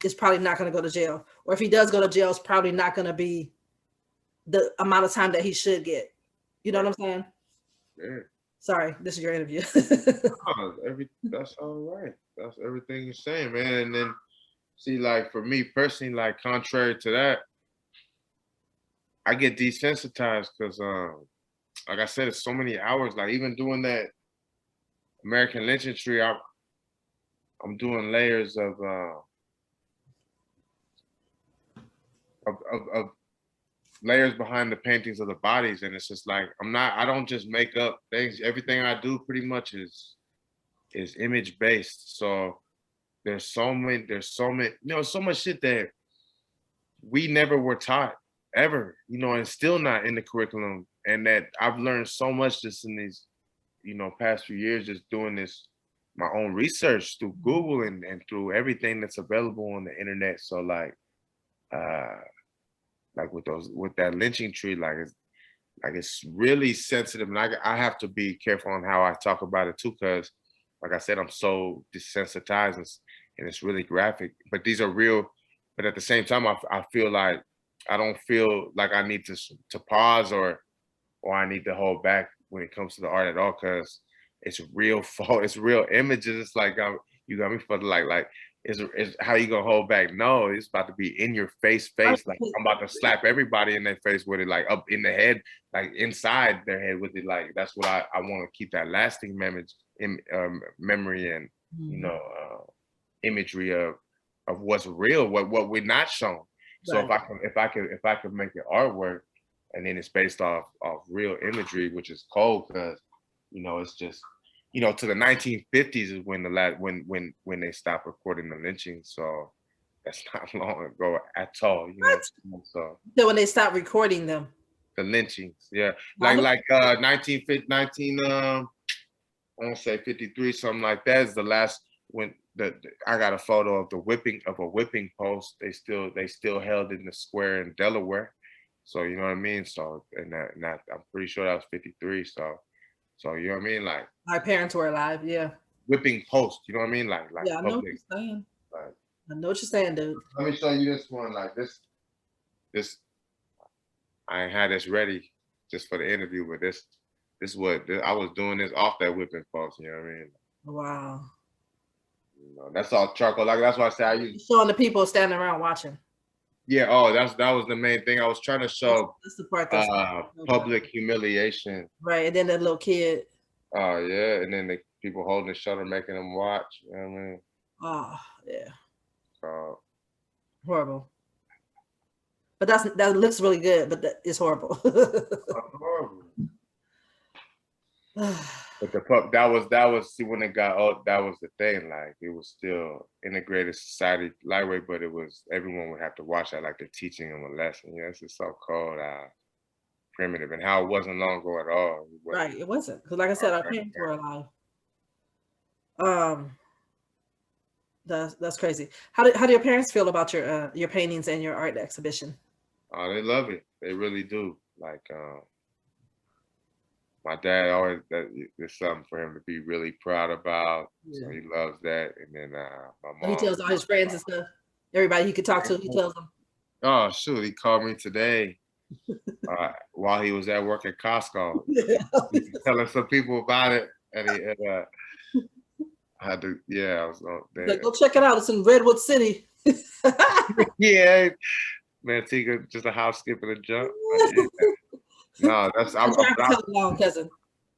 Speaker 1: is probably not going to go to jail. Or if he does go to jail, it's probably not going to be the amount of time that he should get. You know what I'm saying?
Speaker 2: Yeah.
Speaker 1: Sorry, this is your interview.
Speaker 2: That's all right. That's everything you're saying, man. And then, see, like, for me personally, like, contrary to that, I get desensitized because, like I said, it's so many hours. Like, even doing that American lynching tree, I'm doing layers of layers behind the paintings of the bodies, and it's just like I don't just make up things. Everything I do pretty much is image based. So there's so much shit that we never were taught ever, and still not in the curriculum. And that I've learned so much just in these, past few years, just doing this, my own research through Google and through everything that's available on the internet. So like, like with that lynching tree, like it's really sensitive, and I have to be careful on how I talk about it too, because like I said, I'm so desensitized, and it's really graphic. But these are real. But at the same time, I feel like I don't feel like I need to pause or I need to hold back when it comes to the art at all, because it's real it's real images. It's like you got me for like is how you gonna hold back? No, it's about to be in your face. Like I'm about to slap everybody in their face with it, like up in the head, like inside their head with it. Like that's what I want to keep that lasting memory and you know imagery of what's real, what we're not shown. So
Speaker 1: Right.
Speaker 2: if I could make it artwork, and then it's based off real imagery, which is cold, because you know it's just to the 1950s is when when they stopped recording the lynching. So that's not long ago at all.
Speaker 1: What?
Speaker 2: So
Speaker 1: Then when they stopped recording them.
Speaker 2: the lynchings, yeah,
Speaker 1: I know.
Speaker 2: like 19 I want to say 53, something like that is the last when I got a photo of a whipping post. They still held in the square in Delaware. So you know what I mean. So and that I'm pretty sure that was 53. So you know what I mean, like
Speaker 1: Our parents were alive. Yeah.
Speaker 2: whipping post. You know what I mean, like
Speaker 1: Yeah, I know what
Speaker 2: public.
Speaker 1: you're saying.
Speaker 2: Like,
Speaker 1: I know what you're saying, dude.
Speaker 2: let me show you this one. Like this I ain't had this ready just for the interview, but I was doing this off that whipping post. You know what I mean?
Speaker 1: Wow.
Speaker 2: That's all charcoal. Like that's why I say I use.
Speaker 1: Showing the people standing around watching.
Speaker 2: Yeah. Oh, that was the main thing. I was trying to show
Speaker 1: That's the part that's
Speaker 2: public humiliation.
Speaker 1: right. And then that little kid.
Speaker 2: Oh yeah, and then the people holding the shutter, making them watch. You know what I mean?
Speaker 1: Oh, yeah.
Speaker 2: So
Speaker 1: Horrible. But that looks really good, but it's horrible.
Speaker 2: horrible. But that was see when it got that was the thing. Like it was still integrated society lightweight, but it was everyone would have to watch that, like they're teaching them a lesson. Yeah, it's just so cold, primitive, and how it wasn't long ago at all.
Speaker 1: Right, it wasn't because, like I said, our parents were alive. That's crazy. How do your parents feel about your paintings and your art exhibition?
Speaker 2: Oh, they love it. They really do. Like my dad always there's something for him to be really proud about.
Speaker 1: Yeah.
Speaker 2: So he loves that. And then my mom.
Speaker 1: He tells all his friends and stuff. Everybody he could talk to, he tells them.
Speaker 2: Oh shoot, he called me today while he was at work at Costco. He was telling some people about it, and I had to. Yeah, I was there.
Speaker 1: Like, go check it out. It's in Redwood City.
Speaker 2: Yeah, man, Tika, just a house skip and a jump. No, that's
Speaker 1: long, cousin.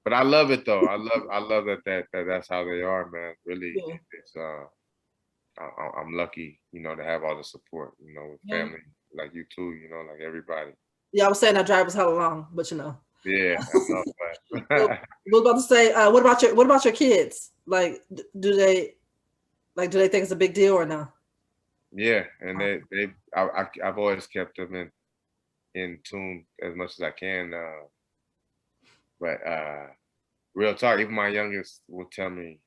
Speaker 2: But I love it though. I love that that's how they are, man. Really,
Speaker 1: Yeah.
Speaker 2: it's I'm lucky, to have all the support, with family like you too, like everybody.
Speaker 1: Yeah, I was saying our drive was hella long, but
Speaker 2: Yeah, I know
Speaker 1: that. We're about to say, what about your kids? Like, do they think it's a big deal or no?
Speaker 2: Yeah, and I've always kept them in tune as much as I can. But real talk, even my youngest will tell me,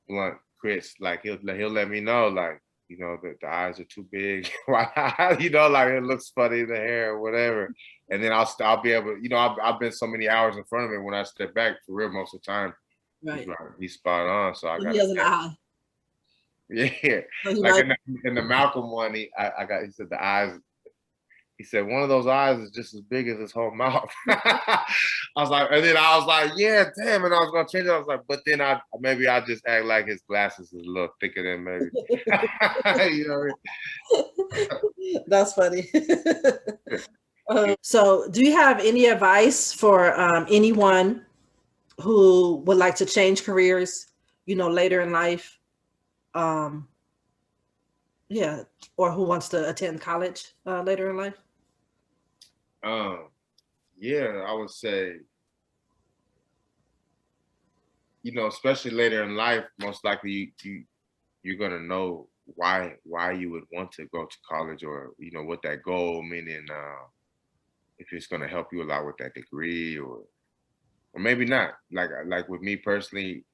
Speaker 2: blunt, Chris, like he'll let me know, like, the eyes are too big, like it looks funny, the hair or whatever. And then I'll be able, I've been so many hours in front of him, when I step back for real most of the time,
Speaker 1: right,
Speaker 2: he's spot on. So
Speaker 1: he has an eye.
Speaker 2: Yeah, like in the Malcolm one, he said the eyes. He said one of those eyes is just as big as his whole mouth. I was like, yeah, damn. And I was gonna change it. I was like, but then maybe I just act like his glasses is a little thicker than maybe.
Speaker 1: That's funny. So, do you have any advice for anyone who would like to change careers, later in life? Yeah, or who wants to attend college later in life?
Speaker 2: Yeah, I would say, especially later in life, most likely you're gonna know why you would want to go to college, or what that goal, meaning if it's gonna help you a lot with that degree, or maybe not. Like with me personally,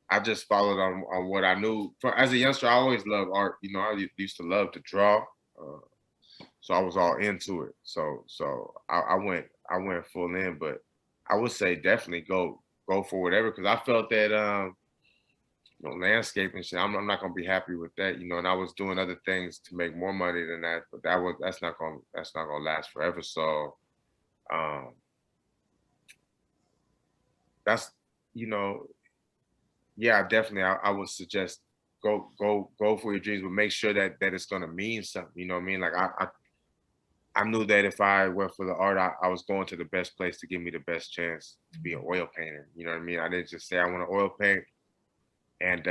Speaker 2: I just followed on what I knew. As a youngster, I always loved art. I used to love to draw. So I was all into it. So I went full in, but I would say definitely go for whatever, because I felt that landscaping shit, I'm not gonna be happy with that, and I was doing other things to make more money than that, but that's not gonna last forever. So um that's you know yeah, definitely I would suggest go for your dreams, but make sure that it's gonna mean something. You know what I mean? Like I knew that if I went for the art, I was going to the best place to give me the best chance to be an oil painter. You know what I mean? I didn't just say I want to oil paint and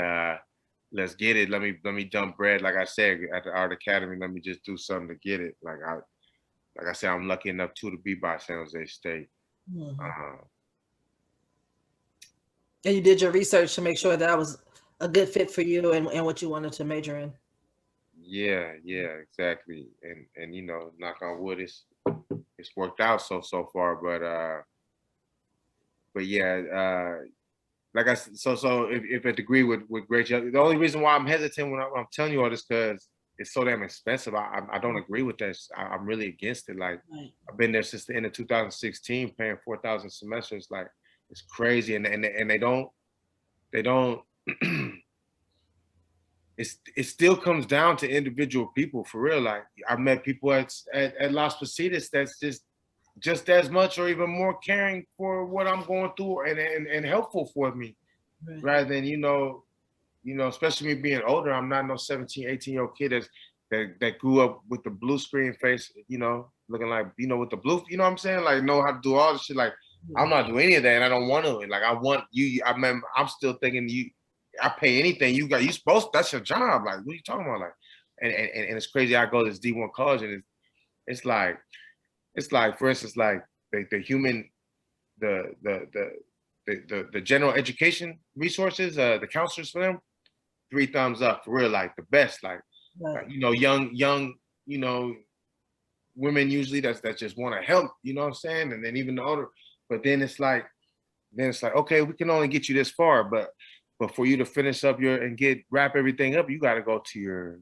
Speaker 2: let's get it. Let me dump bread. Like I said at the art academy, let me just do something to get it. Like I said, I'm lucky enough too to be by San Jose State.
Speaker 1: And you did your research to make sure that was a good fit for you and what you wanted to major in.
Speaker 2: Yeah, exactly. And knock on wood, it's worked out so far. But yeah, like I said, so if a degree would grade you, the only reason why I'm hesitant when I'm telling you all this, because it's so damn expensive. I don't agree with that. I'm really against it. Like I've been there since the end of 2016, paying 4,000 semesters. Like it's crazy, and they don't it still comes down to individual people for real. Like I've met people at Las Positas that's just as much or even more caring for what I'm going through and helpful for me, rather than especially me being older. I'm not no 17, 18-year-old kid that grew up with the blue screen face, looking like with the blue, you know what I'm saying? Like know how to do all this shit. Like I'm not doing any of that, and I don't want to. Like I want you. I'm still thinking you. I pay anything you got. You supposed that's your job. Like what are you talking about? Like, and it's crazy. I go to this D1 college, and it's like for instance, like the human, the general education resources, the counselors for them, 3 thumbs up for real. Like the best. Like young women usually that just want to help. You know what I'm saying? And then even the older, but then it's like okay, we can only get you this far, but for you to finish up and wrap everything up, you got to go to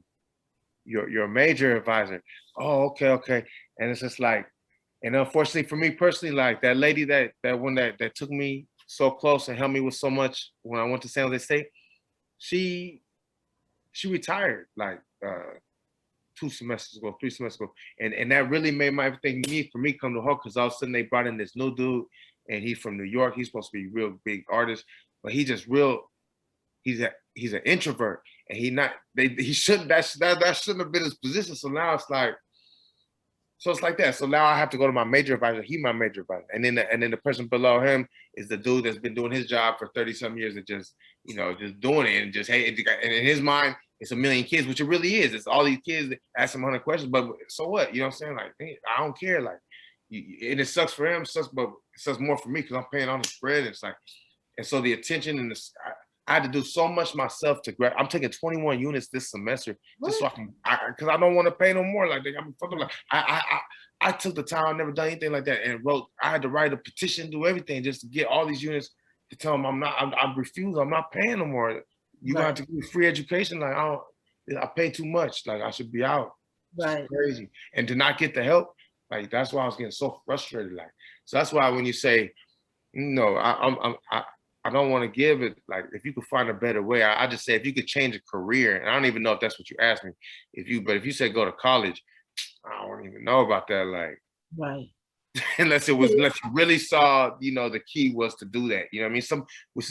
Speaker 2: your major advisor. Oh, okay. And it's just like, and unfortunately for me personally, like that lady that took me so close and helped me with so much when I went to San Jose State, she retired like 2 semesters ago, 3 semesters ago, and that really made my everything for me come to halt, because all of a sudden they brought in this new dude, and he's from New York. He's supposed to be a real big artist, but he's an introvert, and he shouldn't that shouldn't have been his position. So now it's like that. So now I have to go to my major advisor. He my major advisor, and then the person below him is the dude that's been doing his job for 30-some years and just just doing it, and just and in his mind it's a million kids, which it really is. It's all these kids that ask him 100 questions, but so what? You know what I'm saying? Like, hey, I don't care. Like, and it sucks for him, but it sucks more for me because I'm paying all the spread. It's like, and so the attention and I had to do so much myself to grab. I'm taking 21 units this semester just so because I don't want to pay no more. Like I'm fucking like I took the time. I've never done anything like that, and I had to write a petition, do everything just to get all these units to tell them I refuse. I'm not paying no more. You gonna have to give me free education. Like I pay too much. Like I should be out. Right. It's crazy, and to not get the help. Like that's why I was getting so frustrated. Like so that's why when you say, I don't want to give it, like, if you could find a better way, I just say if you could change a career, and I don't even know if that's what you asked me. But if you say go to college, I don't even know about that. Like, right. unless you really saw, the key was to do that. You know what I mean?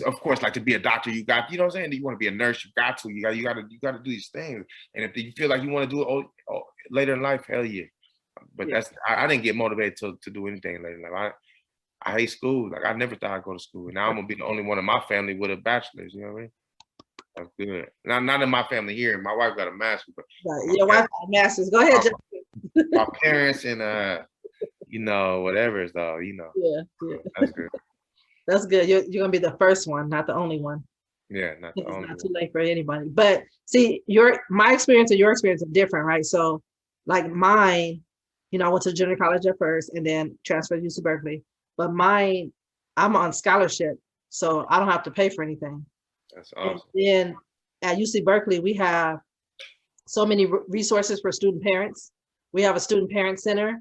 Speaker 2: Of course, like to be a doctor, you got, you know what I'm saying? You want to be a nurse, you got to do these things. And if you feel like you want to do it later in life, hell yeah. But I didn't get motivated to do anything later in life. I hate school. Like I never thought I'd go to school. Now I'm gonna be the only one in my family with a bachelor's. You know what I mean? That's good. Not in my family here. My wife got a master's, but
Speaker 1: your wife got a master's. Go ahead.
Speaker 2: My parents and whatever is though. Yeah. That's good.
Speaker 1: That's good. You're gonna be the first one, not the only one.
Speaker 2: Yeah, not the only one.
Speaker 1: It's not too late for anybody. But see, my experience and your experience are different, right? So, like mine, I went to junior college at first, and then transferred to UC Berkeley. But mine, I'm on scholarship, so I don't have to pay for anything.
Speaker 2: That's awesome.
Speaker 1: And then at UC Berkeley, we have so many resources for student parents. We have a student parent center,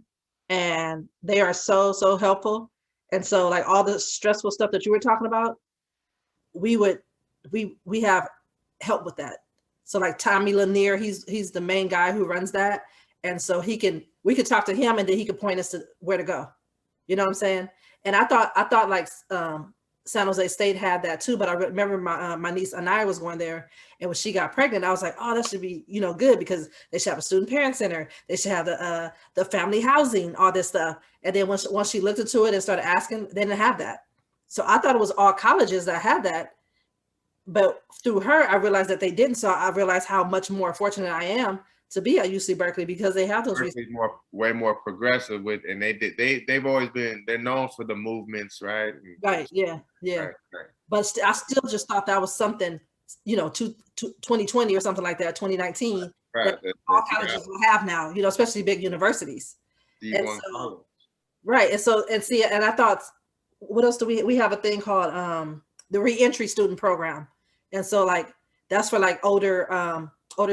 Speaker 1: and they are so, so helpful. And so like all the stressful stuff that you were talking about, we have help with that. So like Tommy Lanier, he's the main guy who runs that. And so we could talk to him, and then he could point us to where to go. You know what I'm saying? And I thought like San Jose State had that too, but I remember my niece Anaya was going there, and when she got pregnant, I was like, oh, that should be, you know, good, because they should have a student parent center, they should have the family housing, all this stuff. And then once she looked into it and started asking, they didn't have that. So I thought it was all colleges that had that, but through her, I realized that they didn't. So I realized how much more fortunate I am to be at UC Berkeley, because they have those
Speaker 2: Berkeley's way more progressive with, and they've always been, they're known for the movements, right?
Speaker 1: Right. Yeah. Yeah.
Speaker 2: Right.
Speaker 1: But I still just thought that was something, you know, 2020 or something like that, 2019,
Speaker 2: Right.
Speaker 1: that all colleges will have now, you know, especially big universities. And so, right. And so, and I thought, what else do we have a thing called the reentry student program. And so like, that's for like older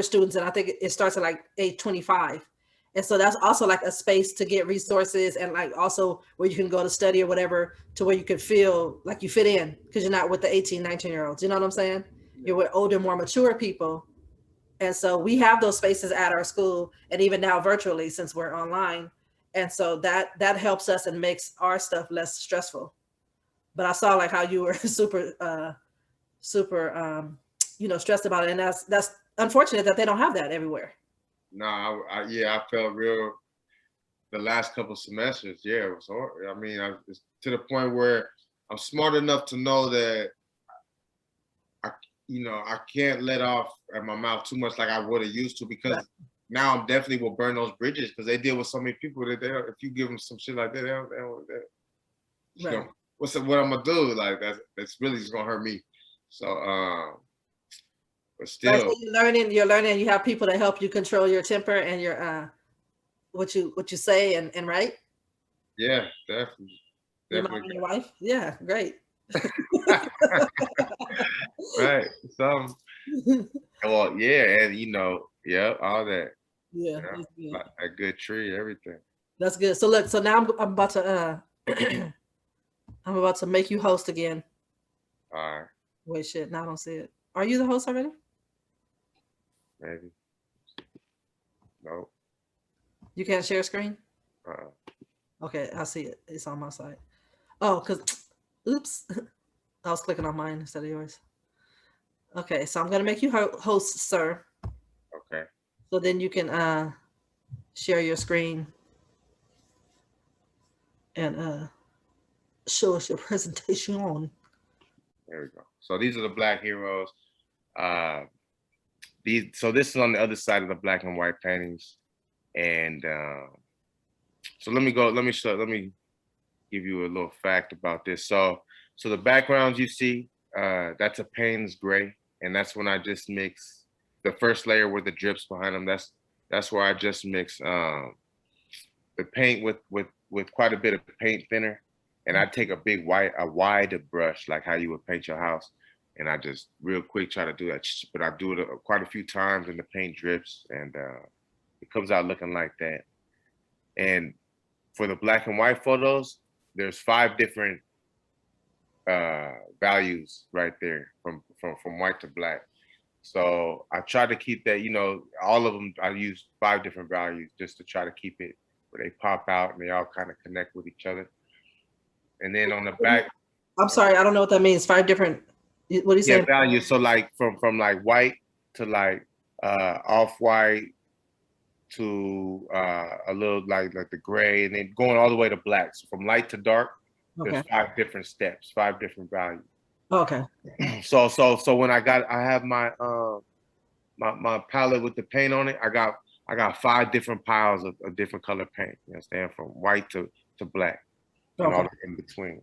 Speaker 1: students. And I think it starts at like age 25. And so that's also like a space to get resources, and like also where you can go to study or whatever, to where you can feel like you fit in, because you're not with the 18, 19-year-olds. You know what I'm saying? You're with older, more mature people. And so we have those spaces at our school, and even now virtually, since we're online. And so that helps us and makes our stuff less stressful. But I saw like how you were super you know, stressed about it. And that's unfortunate that they don't have that everywhere.
Speaker 2: No, I felt real the last couple semesters. Yeah, it was hard. I mean, it's to the point where I'm smart enough to know that I can't let off at my mouth too much like I would have used to, because now I'm definitely will burn those bridges, because they deal with so many people that if you give them some shit like that, what I'm gonna do? Like that's really just gonna hurt me. So but still,
Speaker 1: so you're learning, you have people to help you control your temper and your what you say and write.
Speaker 2: Yeah, definitely.
Speaker 1: Your mom and your wife. Yeah, great.
Speaker 2: Right. Well, yeah, and all that.
Speaker 1: Yeah,
Speaker 2: Like a good tree, everything.
Speaker 1: That's good. So look, so now I'm about to I'm about to make you host again.
Speaker 2: All right.
Speaker 1: Wait, shit, now I don't see it. Are you the host already?
Speaker 2: Maybe. No.
Speaker 1: You can't share screen? Okay, I see it. It's on my side. Oh, because, oops. I was clicking on mine instead of yours. Okay, so I'm going to make you host, sir.
Speaker 2: Okay.
Speaker 1: So then you can share your screen and show us your presentation on.
Speaker 2: There we go. So these are the Black heroes. So this is on the other side of the black and white paintings. And so let me give you a little fact about this. So the backgrounds you see, that's a Payne's gray, and that's when I just mix the first layer with the drips behind them. That's where I just mix the paint with quite a bit of paint thinner, and I take a wide brush, like how you would paint your house, and I just real quick try to do that. But I do it quite a few times, and the paint drips, and it comes out looking like that. And for the black and white photos, there's 5 different values right there from white to black. So I try to keep that, all of them, I use 5 different values just to try to keep it where they pop out and they all kind of connect with each other. And then on the back,
Speaker 1: I'm sorry, I don't know what that means. 5 different, what are you saying?
Speaker 2: Values. So like from like white to like off-white to a little like the gray, and then going all the way to black. So from light to dark, there's 5 different steps, 5 different values.
Speaker 1: Okay.
Speaker 2: So when I have my my palette with the paint on it, I got 5 different piles of different color paint. You understand? From white to black, and all in between.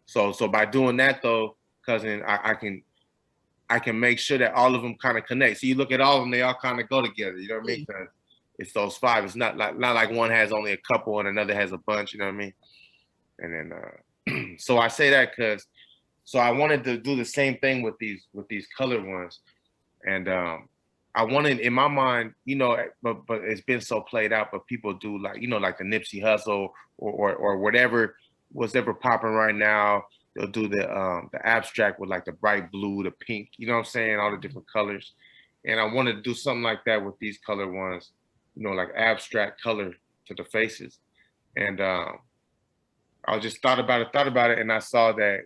Speaker 2: So by doing that though, cousin, I can make sure that all of them kind of connect. So you look at all of them, they all kind of go together. You know what I mean? Because it's those 5. It's not like one has only a couple and another has a bunch. You know what I mean? And then so I say that because I wanted to do the same thing with these colored ones, and I wanted in my mind, you know, but it's been so played out. But people do like, you know, like the Nipsey Hussle or whatever was ever popping right now. They'll do the abstract with like the bright blue, the pink, you know what I'm saying, all the different colors. And I wanted to do something like that with these color ones, you know, like abstract color to the faces. And I just thought about it, and I saw that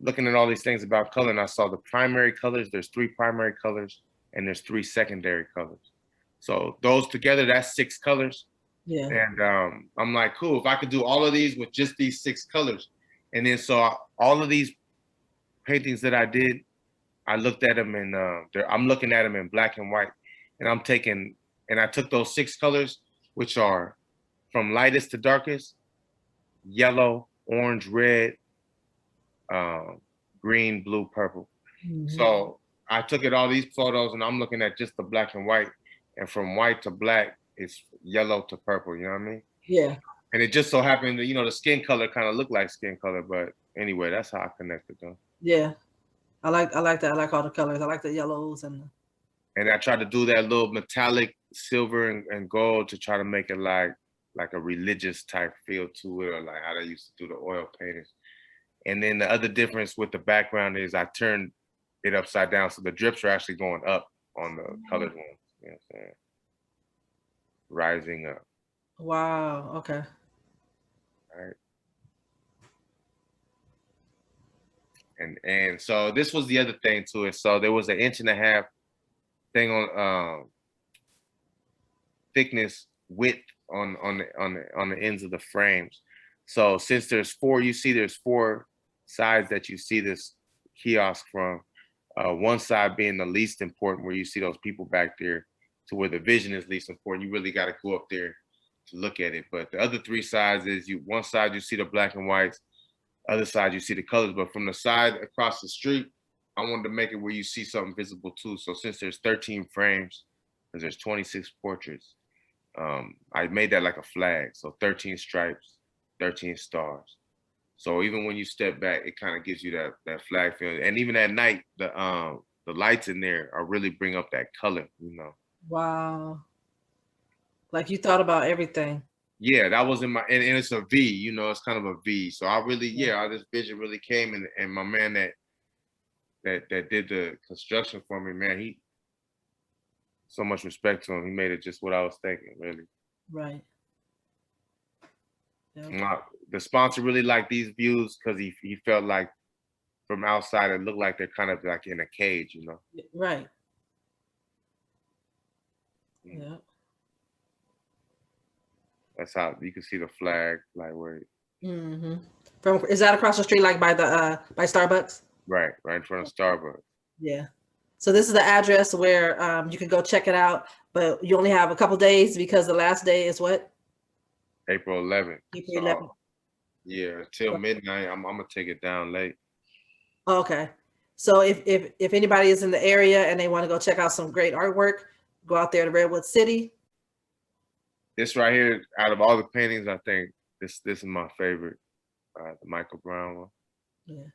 Speaker 2: looking at all these things about color, and I saw the primary colors. There's 3 primary colors, and there's 3 secondary colors. So those together, that's 6 colors.
Speaker 1: Yeah.
Speaker 2: And I'm like, cool. If I could do all of these with just these 6 colors, and then so all of these paintings that I did, I looked at them and I'm looking at them in black and white, and I took those 6 colors, which are from lightest to darkest: yellow, orange, red, um, green, blue, purple.
Speaker 1: Mm-hmm.
Speaker 2: So I took all these photos, and I'm looking at just the black and white, and from white to black, it's yellow to purple. You know what I mean?
Speaker 1: Yeah.
Speaker 2: And it just so happened that, you know, the skin color kind of looked like skin color, but anyway, that's how I connected them.
Speaker 1: Yeah. I like that. I like all the colors. I like the yellows
Speaker 2: And I tried to do that little metallic silver and gold to try to make it like a religious type feel to it, or like how they used to do the oil paintings. And then the other difference with the background is I turned it upside down, so the drips are actually going up on the colored ones. You know what I'm saying? Rising up.
Speaker 1: Wow. Okay.
Speaker 2: Right. And so this was the other thing to it. So there was an 1.5 inch thing on thickness width on the ends of the frames. So since there's 4, you see there's 4 sides that you see this kiosk from. One side being the least important, where you see those people back there, to where the vision is least important. You really got to go up there to look at it. But the other 3 sides is one side you see the black and whites, other side you see the colors. But from the side across the street, I wanted to make it where you see something visible too. So since there's 13 frames, because there's 26 portraits, I made that like a flag. So 13 stripes, 13 stars. So even when you step back, it kind of gives you that flag feeling. And even at night, the lights in there are really bring up that color, you know.
Speaker 1: Wow. Like you thought about everything.
Speaker 2: Yeah, that was in my and it's a V, you know, it's kind of a V. So I really, this vision really came, and my man that did the construction for me, man, he so much respect to him. He made it just what I was thinking, really.
Speaker 1: Right. Yeah.
Speaker 2: The sponsor really liked these views because he felt like from outside it looked like they're kind of like in a cage, you know.
Speaker 1: Right. Yeah.
Speaker 2: That's how you can see the flag, like where.
Speaker 1: Mm-hmm. Is that across the street, like by the by Starbucks?
Speaker 2: Right in front of Starbucks.
Speaker 1: Yeah. So this is the address where you can go check it out, but you only have a couple days because the last day is what?
Speaker 2: April 11th.
Speaker 1: April 11th.
Speaker 2: Yeah, till midnight. I'm gonna take it down late.
Speaker 1: Okay. So if anybody is in the area and they want to go check out some great artwork, go out there to Redwood City.
Speaker 2: This right here, out of all the paintings, I think this is my favorite. The Michael Brown one.
Speaker 1: Yeah.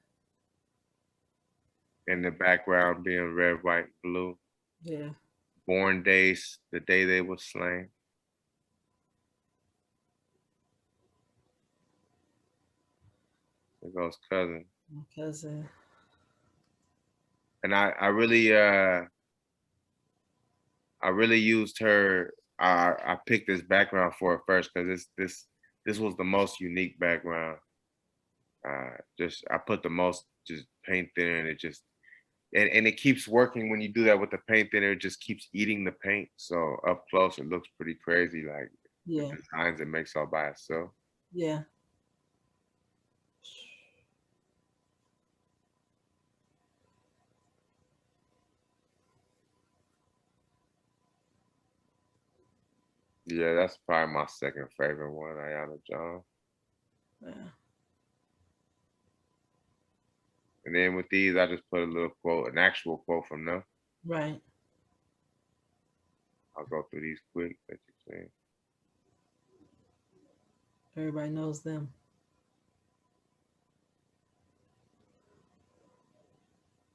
Speaker 2: And the background being red, white, blue.
Speaker 1: Yeah.
Speaker 2: Born days, the day they were slain. There goes cousin.
Speaker 1: My cousin.
Speaker 2: And I really used her. I picked this background for her first because this was the most unique background. I put the most just paint thinner, and it just and it keeps working when you do that with the paint thinner. It just keeps eating the paint. So up close, it looks pretty crazy, like the designs it makes all by itself.
Speaker 1: Yeah.
Speaker 2: Yeah, that's probably my second favorite one, Ayana John.
Speaker 1: Yeah.
Speaker 2: And then with these, I just put a little quote, an actual quote from them.
Speaker 1: Right.
Speaker 2: I'll go through these quick that you see.
Speaker 1: Everybody knows them.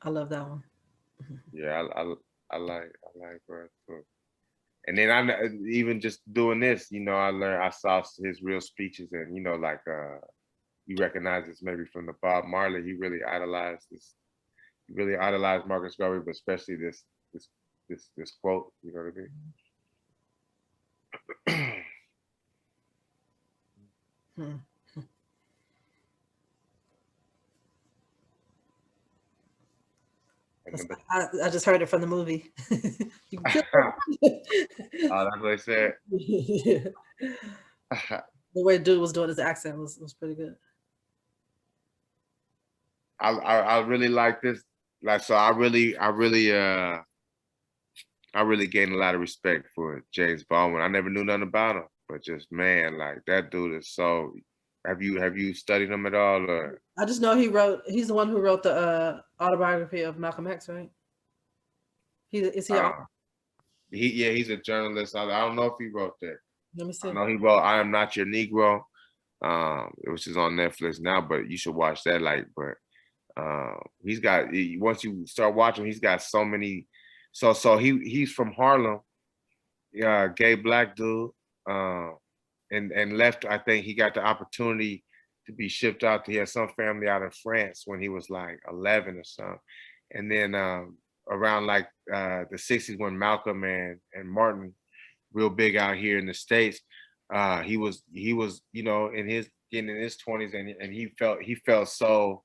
Speaker 1: I love that one.
Speaker 2: Yeah, I like Brad Cook. And then I even just doing this, you know, I saw his real speeches, and you know, like you recognize this maybe from the Bob Marley. He really idolized this. He really idolized Marcus Garvey, but especially this quote. You know what I mean?
Speaker 1: Hmm. I just heard it from the movie. You can kill
Speaker 2: Oh, that's what I said.
Speaker 1: yeah. The way dude was doing his accent was pretty good.
Speaker 2: I really like this. Like, so I really gained a lot of respect for James Baldwin. I never knew nothing about him, but just man, like that dude is so. Have you studied him at all? Or
Speaker 1: I just know he's the one who wrote the autobiography of Malcolm X, right? Is he
Speaker 2: uh, he's a journalist. I don't know if he wrote that.
Speaker 1: let me
Speaker 2: I
Speaker 1: see.
Speaker 2: know he wrote "I Am Not Your Negro," which is on Netflix now, but you should watch that. Like, but he's got once you start watching, he's got so many. So he's from Harlem, yeah, gay black dude, and left. I think he got the opportunity to be shipped out to he had some family out in France when he was like 11 or something, and then around like the 60s when Malcolm and Martin real big out here in the States. He was you know in his getting in his 20s, and he felt so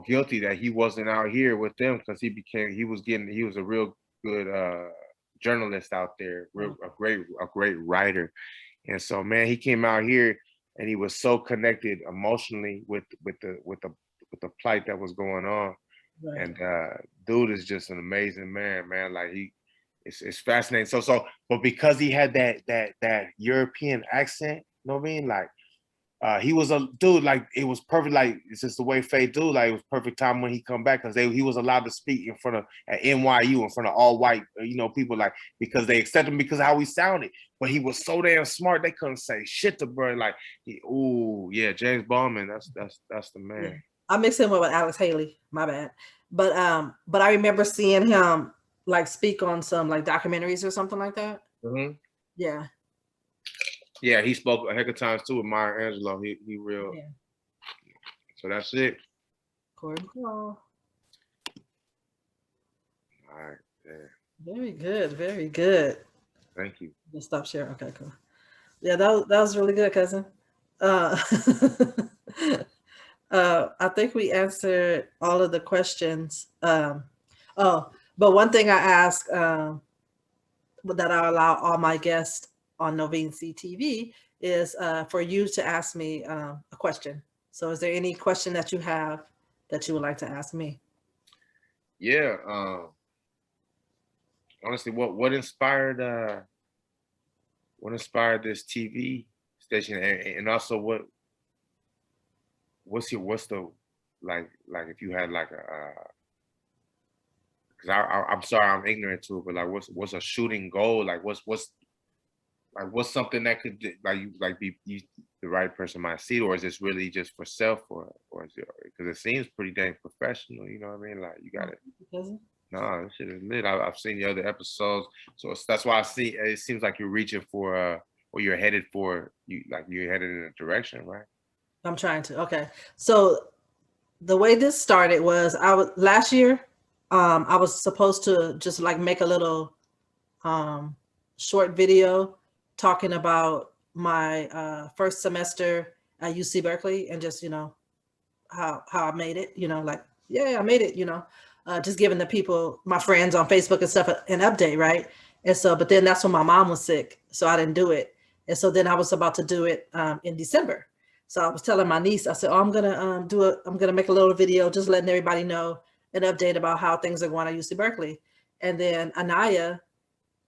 Speaker 2: guilty that he wasn't out here with them because he was a real good journalist out there, a great writer. And so man, he came out here and he was so connected emotionally with the plight that was going on.
Speaker 1: Right.
Speaker 2: And dude is just an amazing man. Like it's fascinating. But because he had that European accent, you know what I mean? Like he was a dude, like it was perfect. Like it's just the way Faye do. Like it was perfect time when he come back because he was allowed to speak in front of at NYU in front of all white, you know, people like because they accept him because of how he sounded. But he was so damn smart they couldn't say shit to bro. Like ooh yeah, James Baldwin, that's the man.
Speaker 1: Yeah. I mixed him up with Alex Haley. My bad. But I remember seeing him like speak on some like documentaries or something like that.
Speaker 2: Mm-hmm.
Speaker 1: Yeah.
Speaker 2: Yeah, he spoke a heck of times too with Maya Angelou. He real.
Speaker 1: Yeah.
Speaker 2: So that's it.
Speaker 1: Corey McCall.
Speaker 2: All right. Yeah.
Speaker 1: Very good. Very good.
Speaker 2: Thank you.
Speaker 1: Just stop sharing. Okay, cool. Yeah, that was really good, cousin. Uh, I think we answered all of the questions. Oh, but one thing I ask that I allow all my guests on Novene CTV is for you to ask me a question. So is there any question that you have that you would like to ask me?
Speaker 2: Yeah. Honestly, what inspired this TV station, and also what's the like if you had like a because I'm sorry I'm ignorant to it, but like what's a shooting goal, like what's something that could be the right person might see it, or is this really just for self, or is it because it seems pretty dang professional, you know what I mean, like you got it. No, this shit is lit. I've seen the other episodes, so that's why I see it seems like you're reaching for or you're headed in a direction, right?
Speaker 1: I'm trying to. Okay. So the way this started was last year, I was supposed to just like make a little short video talking about my first semester at UC Berkeley and just, how I made it, like, yeah, I made it, just giving the people, my friends on Facebook and stuff, an update, right? And so, but then that's when my mom was sick, so I didn't do it. And so then I was about to do it in December. So I was telling my niece, I said, "Oh, I'm gonna make a little video, just letting everybody know an update about how things are going at UC Berkeley." And then Anaya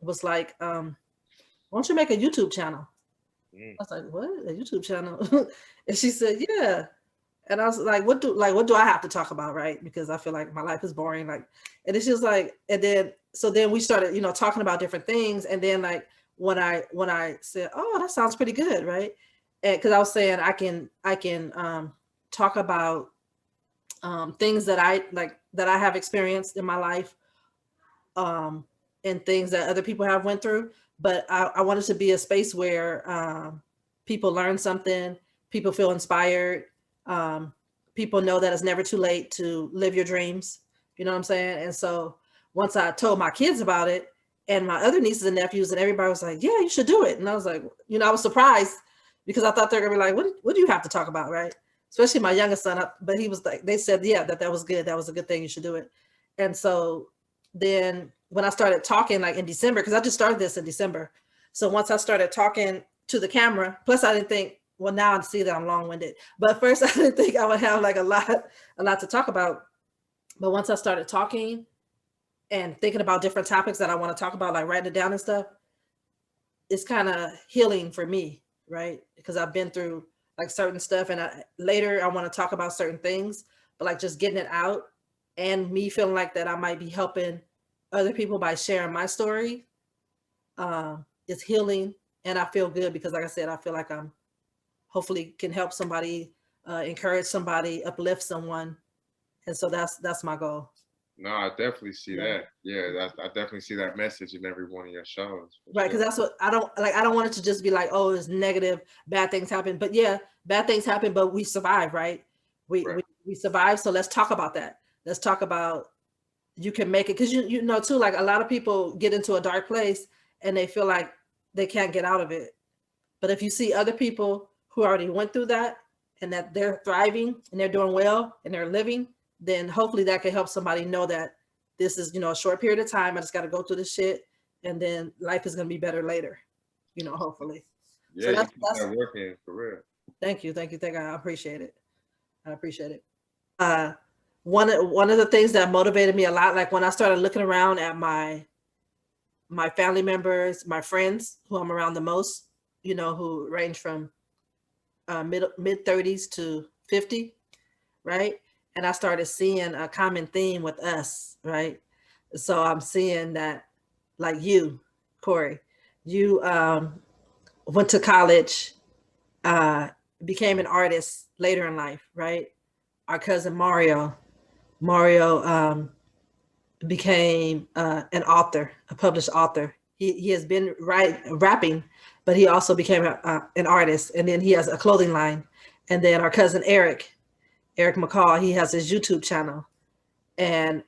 Speaker 1: was like, "Why don't you make a YouTube channel?" I was like, "What? A YouTube channel?" And she said, "Yeah." And I was like, what do I have to talk about, right? Because I feel like my life is boring. Like, and it's just like, and then we started, talking about different things. And then like when I said, "Oh, that sounds pretty good," right? And because I was saying I can talk about things that I have experienced in my life, and things that other people have went through. But I wanted to be a space where people learn something, people feel inspired, people know that it's never too late to live your dreams. You know what I'm saying? And so once I told my kids about it, and my other nieces and nephews, and everybody was like, "Yeah, you should do it." And I was like, I was surprised because I thought they were gonna be like, "What do you have to talk about, right?" Especially my youngest son. But he was like, they said, "Yeah, that was good. That was a good thing. You should do it." And so then when I started talking, like in December, because I just started this in December. So once I started talking to the camera, plus I didn't think, well, now I see that I'm long-winded. But first I didn't think I would have like a lot to talk about. But once I started talking and thinking about different topics that I want to talk about, like writing it down and stuff, it's kind of healing for me, right? Because I've been through like certain stuff, and later I want to talk about certain things, but like just getting it out and me feeling like that I might be helping other people by sharing my story is healing, and I feel good because, like I said, I feel like I'm hopefully can help somebody, encourage somebody, uplift someone, and so that's my goal.
Speaker 2: No, I definitely see
Speaker 1: Yeah.
Speaker 2: that. Yeah, I definitely see that message in every one of your shows.
Speaker 1: Right, because that's what I don't like. I don't want it to just be like, oh, it's negative, bad things happen. But yeah, bad things happen, but we survive, right? We
Speaker 2: Right.
Speaker 1: we, we survive. So let's talk about that. Let's talk about you can make it, because you know too, like a lot of people get into a dark place and they feel like they can't get out of it. But if you see other people who already went through that and that they're thriving and they're doing well and they're living, then hopefully that can help somebody know that this is, a short period of time. I just got to go through this shit, and then life is going to be better later, hopefully.
Speaker 2: Yeah,
Speaker 1: So
Speaker 2: you keep
Speaker 1: that's
Speaker 2: that working for real.
Speaker 1: thank you. Thank you. Thank you. I appreciate it. I appreciate it. Uh, one of the things that motivated me a lot, like when I started looking around at my family members, my friends who I'm around the most, who range from mid 30s to 50, right? And I started seeing a common theme with us, right? So I'm seeing that, like you, Corey, you went to college, uh, became an artist later in life, right? Our cousin Mario became an author, a published author. He has been rapping, but he also became an artist, and then he has a clothing line. And then our cousin Eric McCall, he has his YouTube channel. And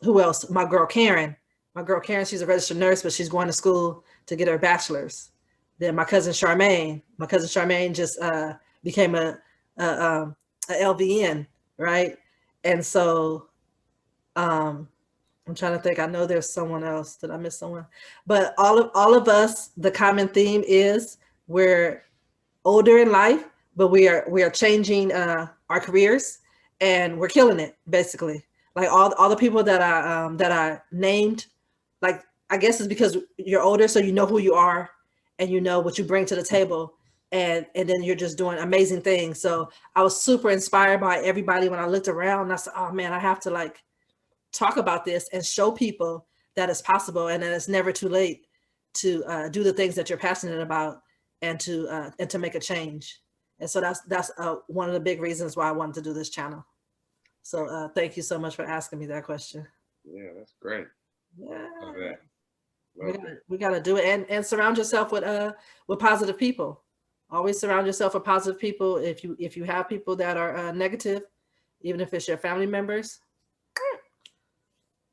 Speaker 1: who else? My girl Karen, she's a registered nurse, but she's going to school to get her bachelor's. Then my cousin Charmaine just became a LVN, right? And so I'm trying to think. I know there's someone else. Did I miss someone? But all of us, the common theme is we're older in life, but we are changing our careers, and we're killing it basically. Like all the people that I named, like I guess it's because you're older, so you know who you are, and you know what you bring to the table, and then you're just doing amazing things. So I was super inspired by everybody when I looked around, and I said, oh man, I have to like talk about this and show people that it's possible and that it's never too late to do the things that you're passionate about, and to make a change. And so that's one of the big reasons why I wanted to do this channel. So thank you so much for asking me that question.
Speaker 2: Yeah, that's great.
Speaker 1: Yeah,
Speaker 2: Love that.
Speaker 1: we gotta do it, and surround yourself with positive people. Always surround yourself with positive people. If you have people that are negative, even if it's your family members,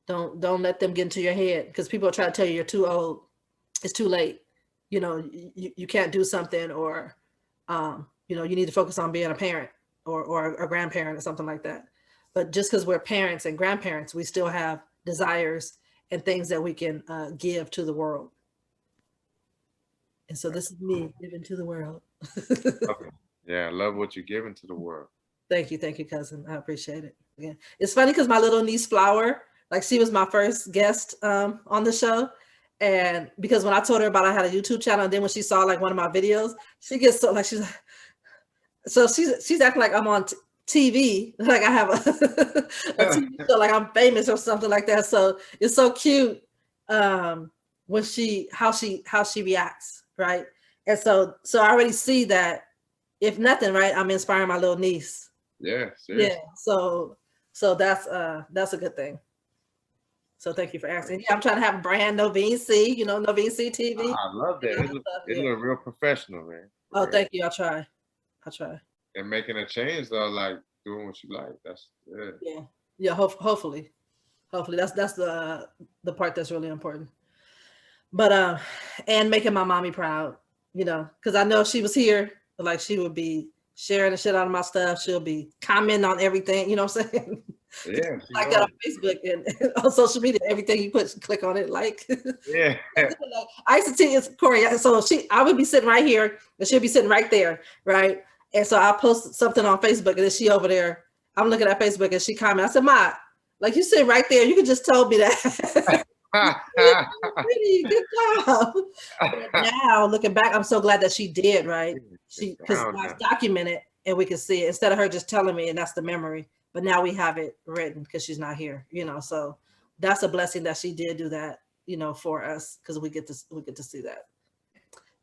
Speaker 1: don't let them get into your head, because people try to tell you you're too old, it's too late, you can't do something, or you need to focus on being a parent, or a grandparent or something like that. But just because we're parents and grandparents, we still have desires and things that we can give to the world. And so this is me giving to the world.
Speaker 2: Okay. Yeah, I love what you're giving to the world.
Speaker 1: Thank you, cousin. I appreciate it. Yeah, it's funny because my little niece Flower, like she was my first guest on the show, and because when I told her about I had a YouTube channel, and then when she saw like one of my videos, she gets so like she's acting like I'm on TV, like I have a TV show, like I'm famous or something like that. So it's so cute when how she reacts, right? And so I already see that, if nothing, right, I'm inspiring my little niece.
Speaker 2: Yeah,
Speaker 1: Yeah.
Speaker 2: seriously.
Speaker 1: So that's a good thing. So thank you for asking. Yeah, I'm trying to have a brand Novene C, Novene C TV.
Speaker 2: I love that. It look real professional, man.
Speaker 1: Oh, thank you. I'll try.
Speaker 2: And making a change though, like doing what you like. That's good.
Speaker 1: Yeah. Hopefully that's the part that's really important. But and making my mommy proud, because I know if she was here, like she would be sharing the shit out of my stuff. She'll be commenting on everything. You know what I'm saying?
Speaker 2: Yeah,
Speaker 1: like that on Facebook and on social media. Everything you put, click on it. Like,
Speaker 2: yeah.
Speaker 1: I used to teach Corey. So I would be sitting right here, and she'll be sitting right there, right? And so I post something on Facebook, and then she over there. I'm looking at Facebook, and she commented. I said, "Ma, like you sit right there. You could just told me that." Pretty good job. But now looking back, I'm so glad that she did, right? Because it's documented and we can see it instead of her just telling me, and that's the memory. But now we have it written because she's not here, So that's a blessing that she did do that, for us, because we get to see that.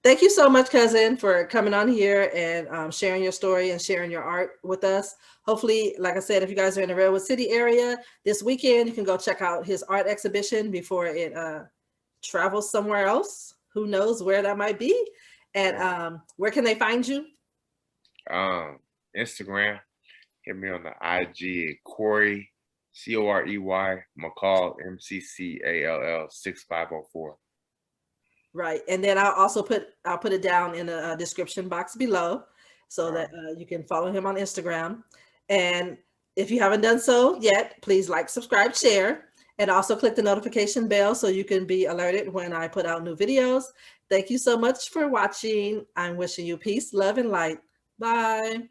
Speaker 1: Thank you so much, cousin, for coming on here and sharing your story and sharing your art with us. Hopefully, like I said, if you guys are in the Redwood City area this weekend, you can go check out his art exhibition before it travels somewhere else. Who knows where that might be? And where can they find you?
Speaker 2: Instagram. Hit me on the IG at Corey, Corey McCall, MCCALL 6504.
Speaker 1: Right, and then I'll put it down in the description box below, so that you can follow him on Instagram. And if you haven't done so yet, please like, subscribe, share, and also click the notification bell so you can be alerted when I put out new videos. Thank you so much for watching. I'm wishing you peace, love, and light. Bye.